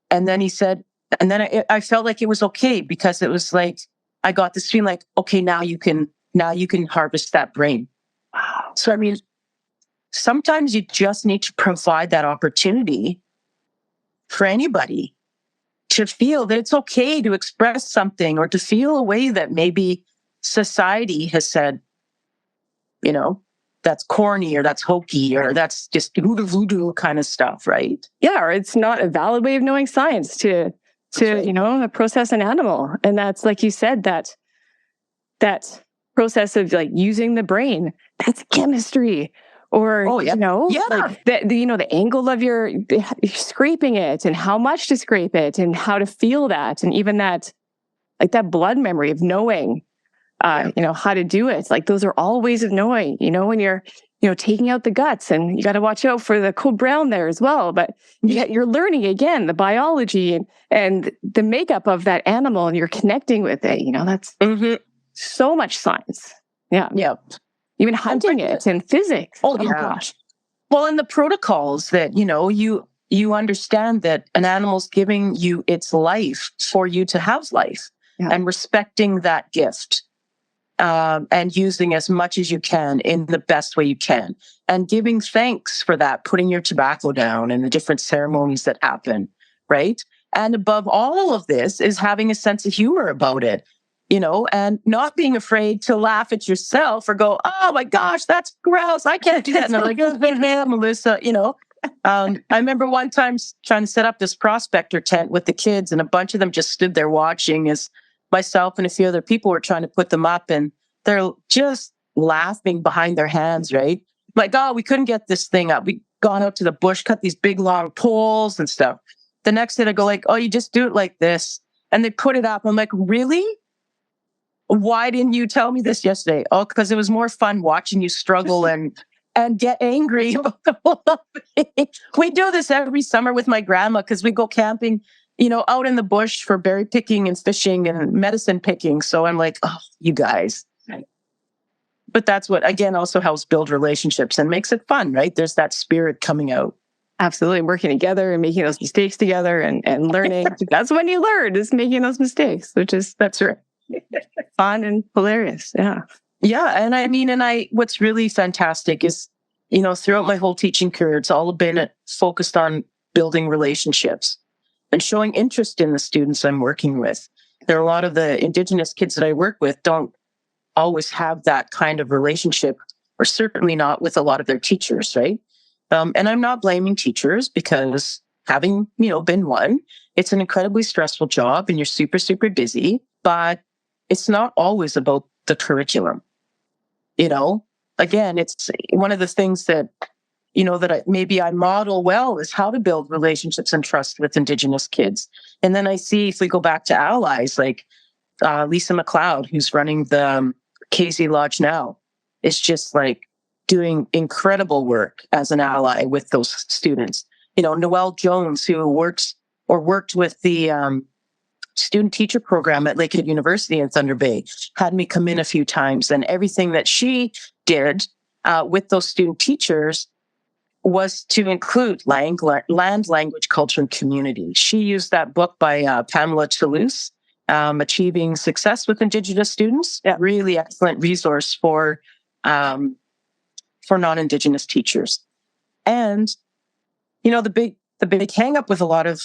And then he said, and then I felt like it was okay because it was like, I got this feeling like, okay, now you can harvest that brain. Wow. So, I mean, sometimes you just need to provide that opportunity for anybody to feel that it's okay to express something or to feel a way that maybe society has said, that's corny or that's hokey or that's just voodoo kind of stuff, right? Yeah, or it's not a valid way of knowing science to process an animal. And that's, like you said, that process of like using the brain, that's chemistry. Or, like the angle of your scraping it and how much to scrape it and how to feel that. And even that, like that blood memory of knowing, how to do it. Like those are all ways of knowing, when you're, taking out the guts, and you got to watch out for the cold brown there as well. But you're learning again, the biology and the makeup of that animal, and you're connecting with it. That's so much science. Yeah. Yeah. Even hunting it and physics. Oh yeah. Gosh. Well, and the protocols that, you understand that an animal's giving you its life for you to have life, and respecting that gift. And using as much as you can in the best way you can, and giving thanks for that, putting your tobacco down and the different ceremonies that happen, right? And above all of this is having a sense of humor about it. and not being afraid to laugh at yourself or go, oh my gosh, that's gross. I can't do that. And I'm like, oh, Melissa, I remember one time trying to set up this prospector tent with the kids, and a bunch of them just stood there watching as myself and a few other people were trying to put them up, and they're just laughing behind their hands, right? Like, oh, we couldn't get this thing up. We gone out to the bush, cut these big long poles and stuff. The next day I go like, oh, you just do it like this. And they put it up. I'm like, really? Why didn't you tell me this yesterday? Oh, because it was more fun watching you struggle and get angry about the whole thing. We do this every summer with my grandma because we go camping, out in the bush for berry picking and fishing and medicine picking. So I'm like, oh, you guys. But that's what, again, also helps build relationships and makes it fun, right? There's that spirit coming out. Absolutely. Working together and making those mistakes together and learning. That's when you learn, is making those mistakes, that's right. Fun and hilarious. Yeah. Yeah. And what's really fantastic is, throughout my whole teaching career, it's all been focused on building relationships and showing interest in the students I'm working with. There are a lot of the Indigenous kids that I work with don't always have that kind of relationship, or certainly not with a lot of their teachers, right? And I'm not blaming teachers, because having, been one, it's an incredibly stressful job and you're super, super busy, but it's not always about the curriculum. Again, it's one of the things that, maybe I model well is how to build relationships and trust with Indigenous kids. And then I see, if we go back to allies, like Lisa McLeod, who's running the KZ Lodge now, is just like doing incredible work as an ally with those students. Noelle Jones, who worked with the student teacher program at Lakehead University in Thunder Bay, had me come in a few times, and everything that she did with those student teachers was to include land, language, culture, and community. She used that book by Pamela Toulouse, Achieving Success with Indigenous Students. Yeah. Really excellent resource for non-Indigenous teachers. And, the big hang up with a lot of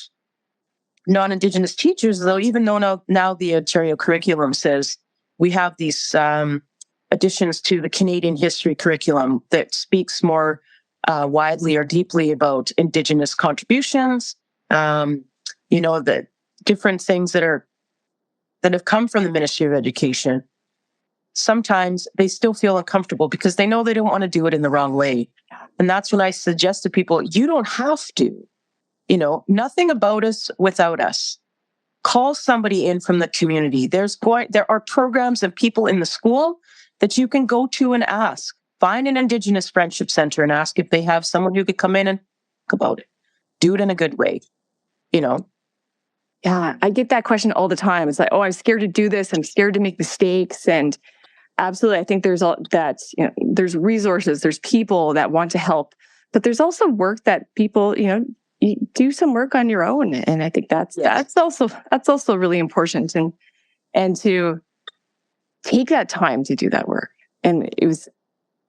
non-Indigenous teachers, though, even though now the Ontario curriculum says we have these additions to the Canadian history curriculum that speaks more widely or deeply about Indigenous contributions, the different things that have come from the Ministry of Education. Sometimes they still feel uncomfortable because they know they don't want to do it in the wrong way. And that's when I suggest to people, you don't have to, nothing about us without us. Call somebody in from the community. There are programs and people in the school that you can go to and ask. Find an Indigenous Friendship Center and ask if they have someone who could come in and talk about it. Do it in a good way, Yeah, I get that question all the time. It's like, oh, I'm scared to do this. I'm scared to make mistakes. And absolutely, I think there's there's resources, there's people that want to help, but there's also work that people, you do some work on your own. And I think that's also really important, and to take that time to do that work. And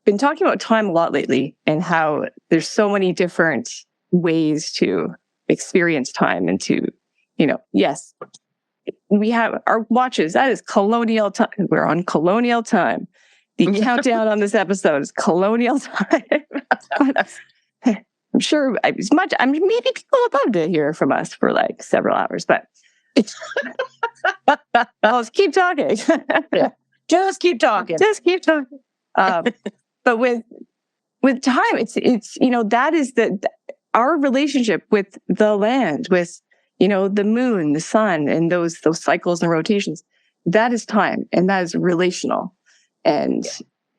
been talking about time a lot lately, and how there's so many different ways to experience time, and to, yes, we have our watches. That is colonial time. We're on colonial time. The countdown on this episode is colonial time. I'm sure maybe people would love to hear from us for like several hours, but let's keep talking. Yeah. Just keep talking. But with time, it's that is our relationship with the land, with the moon, the sun, and those cycles and rotations. That is time, and that is relational. And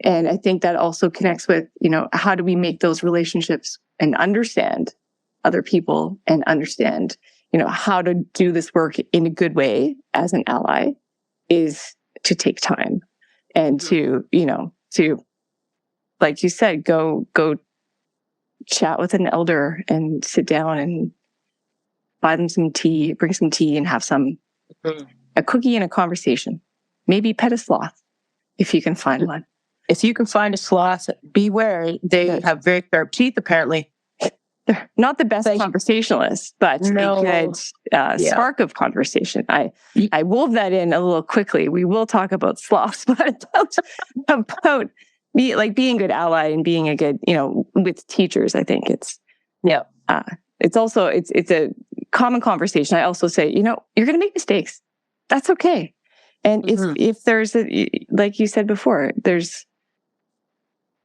I think that also connects with, how do we make those relationships and understand other people, and understand, how to do this work in a good way as an ally, is to take time, and to like you said, go chat with an elder and sit down and buy them some tea, bring some tea, and have a cookie and a conversation. Maybe pet a sloth if you can find one. If you can find a sloth, beware. They have very sharp teeth, apparently. they're not the best Thank you. conversationalists, but No. a good spark of conversation. I wove that in a little quickly. We will talk about sloths, but about being a good ally and being a good, with teachers. I think it's also it's a common conversation. I also say, you're going to make mistakes. That's okay. And if there's like you said before, there's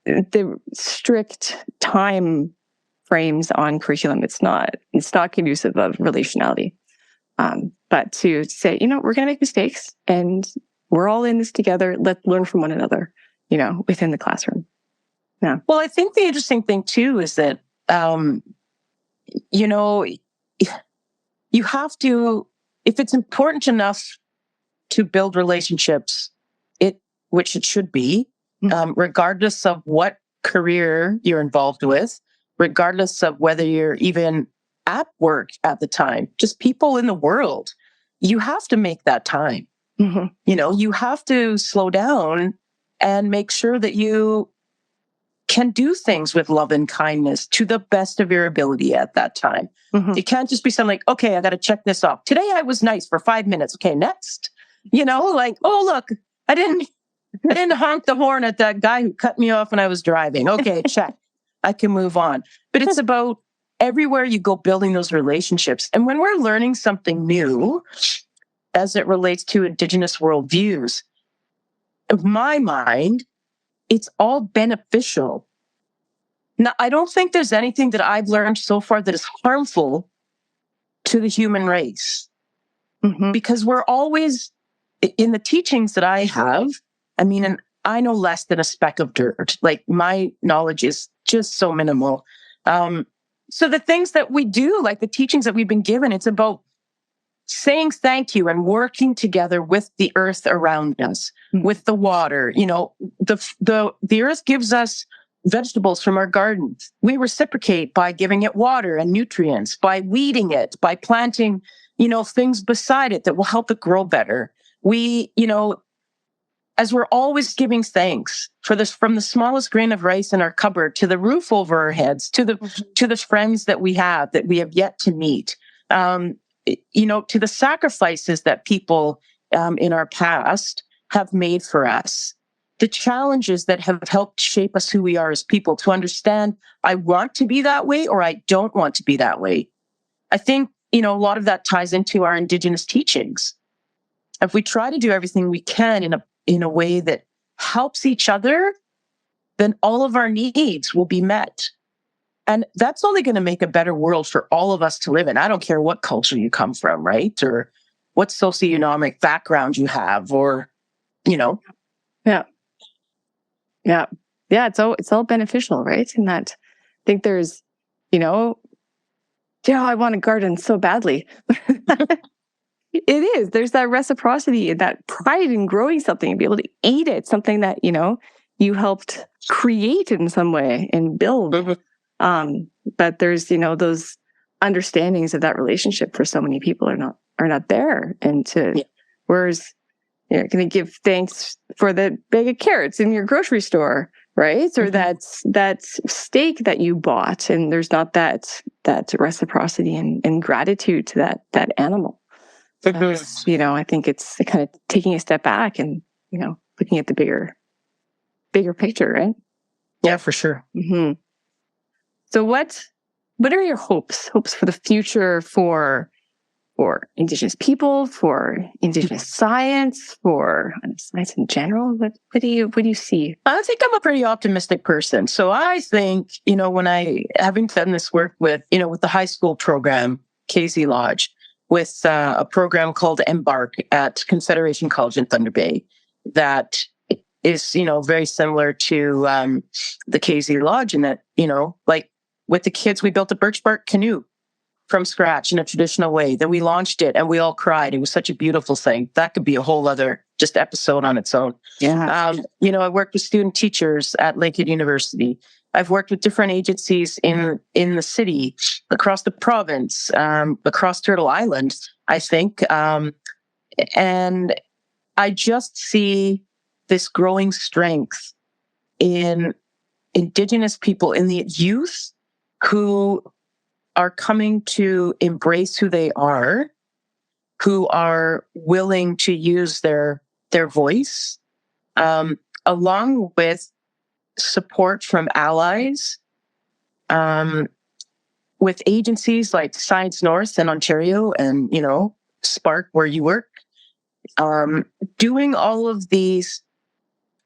the strict time frames on curriculum. It's not conducive of relationality. But to say, we're going to make mistakes and we're all in this together. Let's learn from one another, within the classroom. Yeah. Well, I think the interesting thing too is that, you have to, if it's important enough to build relationships, which it should be, regardless of what career you're involved with, regardless of whether you're even at work at the time, just people in the world, you have to make that time. Mm-hmm. You have to slow down and make sure that you can do things with love and kindness to the best of your ability at that time. Mm-hmm. You can't just be something like, okay, I got to check this off. Today I was nice for 5 minutes. Okay, next. Oh, look, I didn't honk the horn at that guy who cut me off when I was driving. Okay, check. I can move on. But it's about everywhere you go building those relationships. And when we're learning something new as it relates to Indigenous worldviews, in my mind, it's all beneficial. Now, I don't think there's anything that I've learned so far that is harmful to the human race. Mm-hmm. Because we're always, in the teachings that I have, and I know less than a speck of dirt. Like, my knowledge is just so minimal. So the things that we do, like the teachings that we've been given, it's about saying thank you and working together with the earth around us, with the water. The earth gives us vegetables from our gardens. We reciprocate by giving it water and nutrients, by weeding it, by planting, things beside it that will help it grow better. We, as we're always giving thanks for this, from the smallest grain of rice in our cupboard to the roof over our heads, to the friends that we have yet to meet, to the sacrifices that people in our past have made for us, the challenges that have helped shape us who we are as people, to understand, I want to be that way or I don't want to be that way. I think, a lot of that ties into our Indigenous teachings. If we try to do everything we can in a way that helps each other, then all of our needs will be met. And that's only going to make a better world for all of us to live in. I don't care what culture you come from, right? Or what socioeconomic background you have, or, Yeah. It's all beneficial, right? And that, I think there's, I want a garden so badly. It is. There's that reciprocity and that pride in growing something and be able to eat it, something that, you helped create in some way and build. Mm-hmm. But there's, those understandings of that relationship for so many people are not there. And whereas you're going to give thanks for the bag of carrots in your grocery store, right? Or that steak that you bought, and there's not that reciprocity and gratitude to that animal. I think it's kind of taking a step back and, looking at the bigger picture, right? Yeah, for sure. Mm-hmm. So what are your hopes for the future for Indigenous people, for Indigenous science, for science in general? What do you see? I think I'm a pretty optimistic person. So I think, when having done this work with the high school program, Casey Lodge, with a program called Embark at Confederation College in Thunder Bay, that is, very similar to the Casey Lodge, in that, like with the kids, we built a birch bark canoe from scratch in a traditional way. Then we launched it and we all cried. It was such a beautiful thing. That could be a whole other just episode on its own. Yeah. I worked with student teachers at Lakehead University. I've worked with different agencies in the city, across the province, across Turtle Island, I think. And I just see this growing strength in Indigenous people, in the youth who are coming to embrace who they are, who are willing to use their voice, along with support from allies, with agencies like Science North in Ontario and, Spark where you work, doing all of these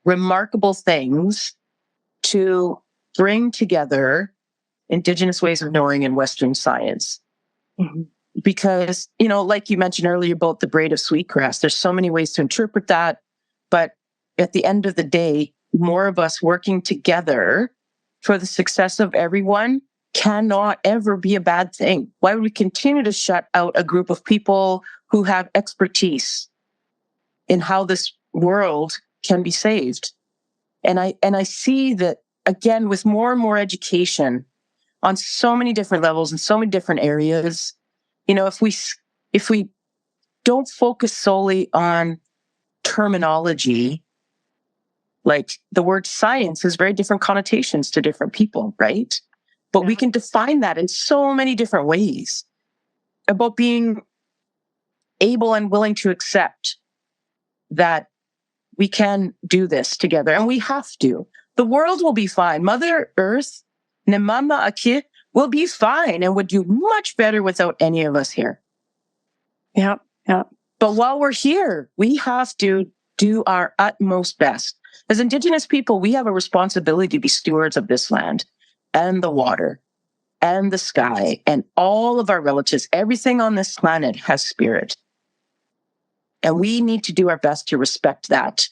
remarkable things to bring together Indigenous ways of knowing in Western science. Mm-hmm. Because, like you mentioned earlier about the braid of sweetgrass, there's so many ways to interpret that. But at the end of the day, more of us working together for the success of everyone cannot ever be a bad thing. Why would we continue to shut out a group of people who have expertise in how this world can be saved? And I see that, again, with more and more education on so many different levels and so many different areas, if we don't focus solely on terminology, like the word science has very different connotations to different people, right? But we can define that in so many different ways, about being able and willing to accept that we can do this together, and we have to. The world will be fine. Mother Earth, Nemama Aki, will be fine and would do much better without any of us here. Yeah. But while we're here, we have to do our utmost best. As Indigenous people, we have a responsibility to be stewards of this land and the water and the sky and all of our relatives. Everything on this planet has spirit. And we need to do our best to respect that,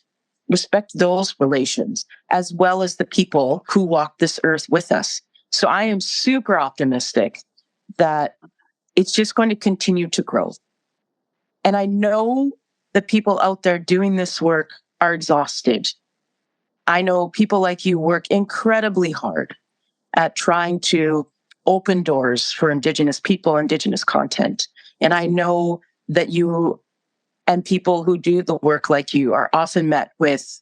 respect those relations, as well as the people who walk this earth with us. So I am super optimistic that it's just going to continue to grow. And I know the people out there doing this work are exhausted. I know people like you work incredibly hard at trying to open doors for Indigenous people, Indigenous content. And I know that you and people who do the work like you are often met with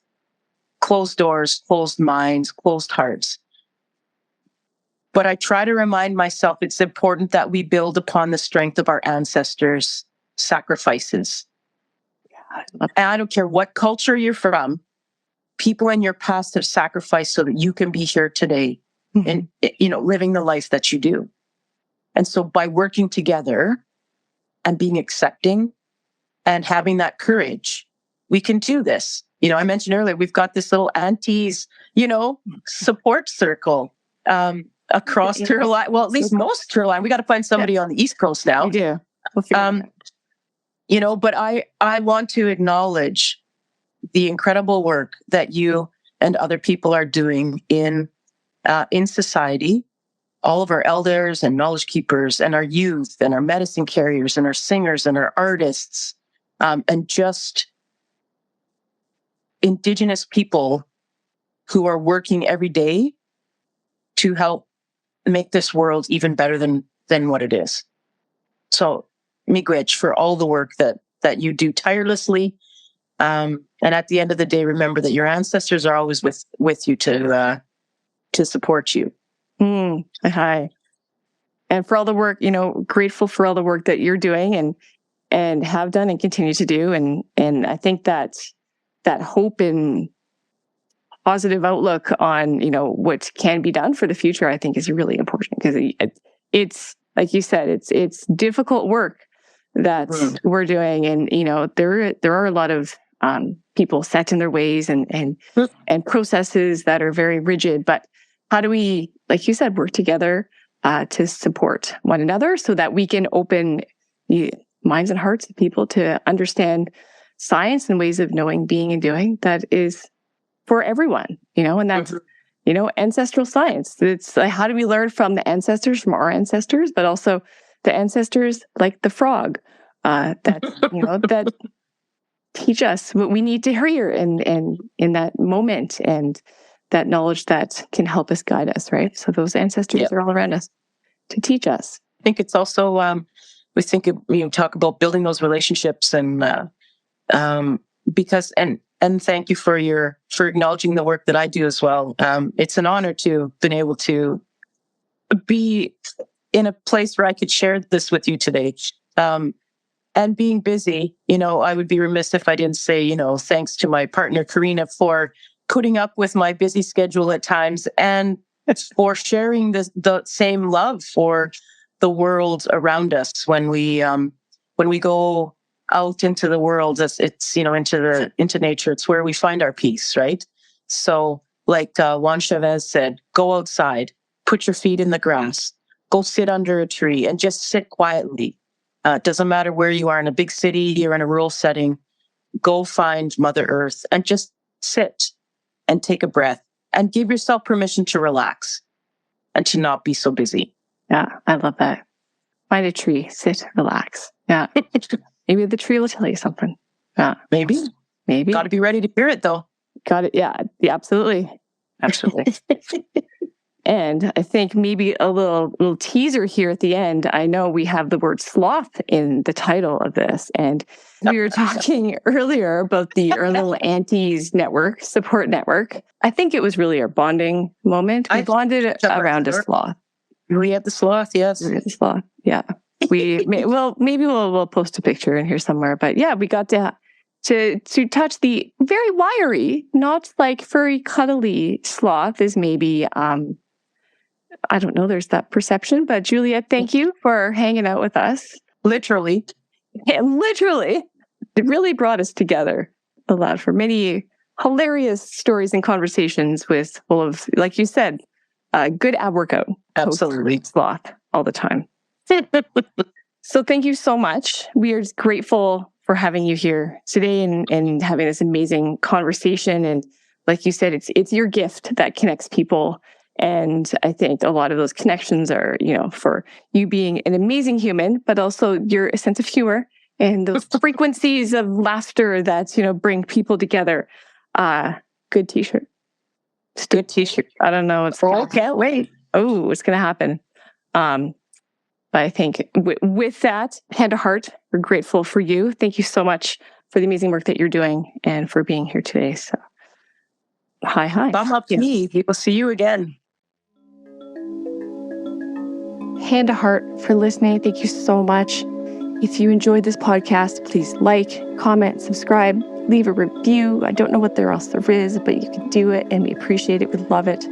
closed doors, closed minds, closed hearts. But I try to remind myself it's important that we build upon the strength of our ancestors' sacrifices. And I don't care what culture you're from, people in your past have sacrificed so that you can be here today and, living the life that you do. And so by working together and being accepting and having that courage, we can do this. I mentioned earlier, we've got this little Aunties, support circle across Turtle Island. Well, at least most Turtle Island. We got to find somebody on the East Coast now. We do. We'll but I want to acknowledge the incredible work that you and other people are doing in society. All of our elders and knowledge keepers and our youth and our medicine carriers and our singers and our artists, and just Indigenous people who are working every day to help make this world even better than what it is. So, miigwech for all the work that you do tirelessly. And at the end of the day, remember that your ancestors are always with you to support you. Hi. And for all the work, grateful for all the work that you're doing and have done and continue to do. And I think that hope and positive outlook on, what can be done for the future, I think is really important, because it's, like you said, it's difficult work that we're doing. And, there are a lot of people set in their ways and processes that are very rigid. But how do we, like you said, work together to support one another so that we can open the minds and hearts of people to understand science and ways of knowing, being, and doing that is for everyone, and that's, ancestral science. It's like, how do we learn from the ancestors, from our ancestors, but also the ancestors like the frog that, that teach us what we need to hear and in that moment, and that knowledge that can help us, guide us, right? So those ancestors are all around us to teach us. I think it's also, we think, talk about building those relationships and, because, and thank you for acknowledging the work that I do as well. It's an honor to been able to be in a place where I could share this with you today. And being busy, I would be remiss if I didn't say, thanks to my partner, Karina, for putting up with my busy schedule at times and for sharing the same love for the world around us when we go out into the world. It's into nature. It's where we find our peace, right? So, like Juan Chavez said, go outside, put your feet in the grass, go sit under a tree, and just sit quietly. It doesn't matter where you are, in a big city or in a rural setting. Go find Mother Earth and just sit and take a breath and give yourself permission to relax and to not be so busy. Yeah, I love that. Find a tree, sit, relax. Yeah. Maybe the tree will tell you something. Yeah. Maybe. Got to be ready to hear it, though. Got it. Yeah, absolutely. Absolutely. And I think maybe a little teaser here at the end. I know we have the word sloth in the title of this, and we were talking earlier about our little Aunties network, support network. I think it was really our bonding moment. We bonded around a sloth. We have the sloth, yes. We have the sloth, yeah. Maybe we'll post a picture in here somewhere. But yeah, we got to touch the very wiry, not like furry, cuddly sloth is maybe I don't know, there's that perception, but Juliette, thank you for hanging out with us. Literally. And literally, it really brought us together, allowed for many hilarious stories and conversations full of, like you said, good ab workout. Absolutely. Sloth all the time. So thank you so much. We are grateful for having you here today and having this amazing conversation. And like you said, it's your gift that connects people. And I think a lot of those connections are, for you being an amazing human, but also your sense of humor and those frequencies of laughter that, bring people together. Good t-shirt. Good t-shirt. I don't know. Can't wait. Oh, what's going to happen? But I think with that, hand to heart, we're grateful for you. Thank you so much for the amazing work that you're doing and for being here today. So, hi. Bum up me. We'll see you again. Hand to heart for listening. Thank you so much. If you enjoyed this podcast, please like, comment, subscribe, leave a review. I don't know what else there is, but you can do it and we appreciate it. We'd love it.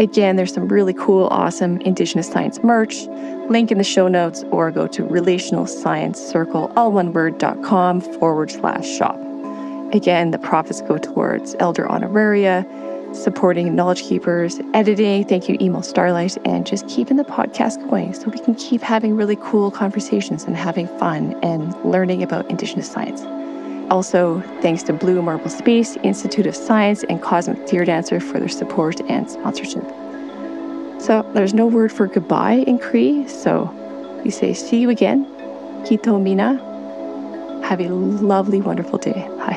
Again, there's some really cool, awesome Indigenous Science merch. Link in the show notes or go to relationalsciencecircle.com/shop. Again, the profits go towards elder honoraria, supporting knowledge keepers, editing. Thank you, Email Starlight, and just keeping the podcast going so we can keep having really cool conversations and having fun and learning about Indigenous science. Also, thanks to Blue Marble Space, Institute of Science, and Cosmic Tear Dancer for their support and sponsorship. So there's no word for goodbye in Cree, so we say see you again. Kito Mina. Have a lovely, wonderful day. Hi.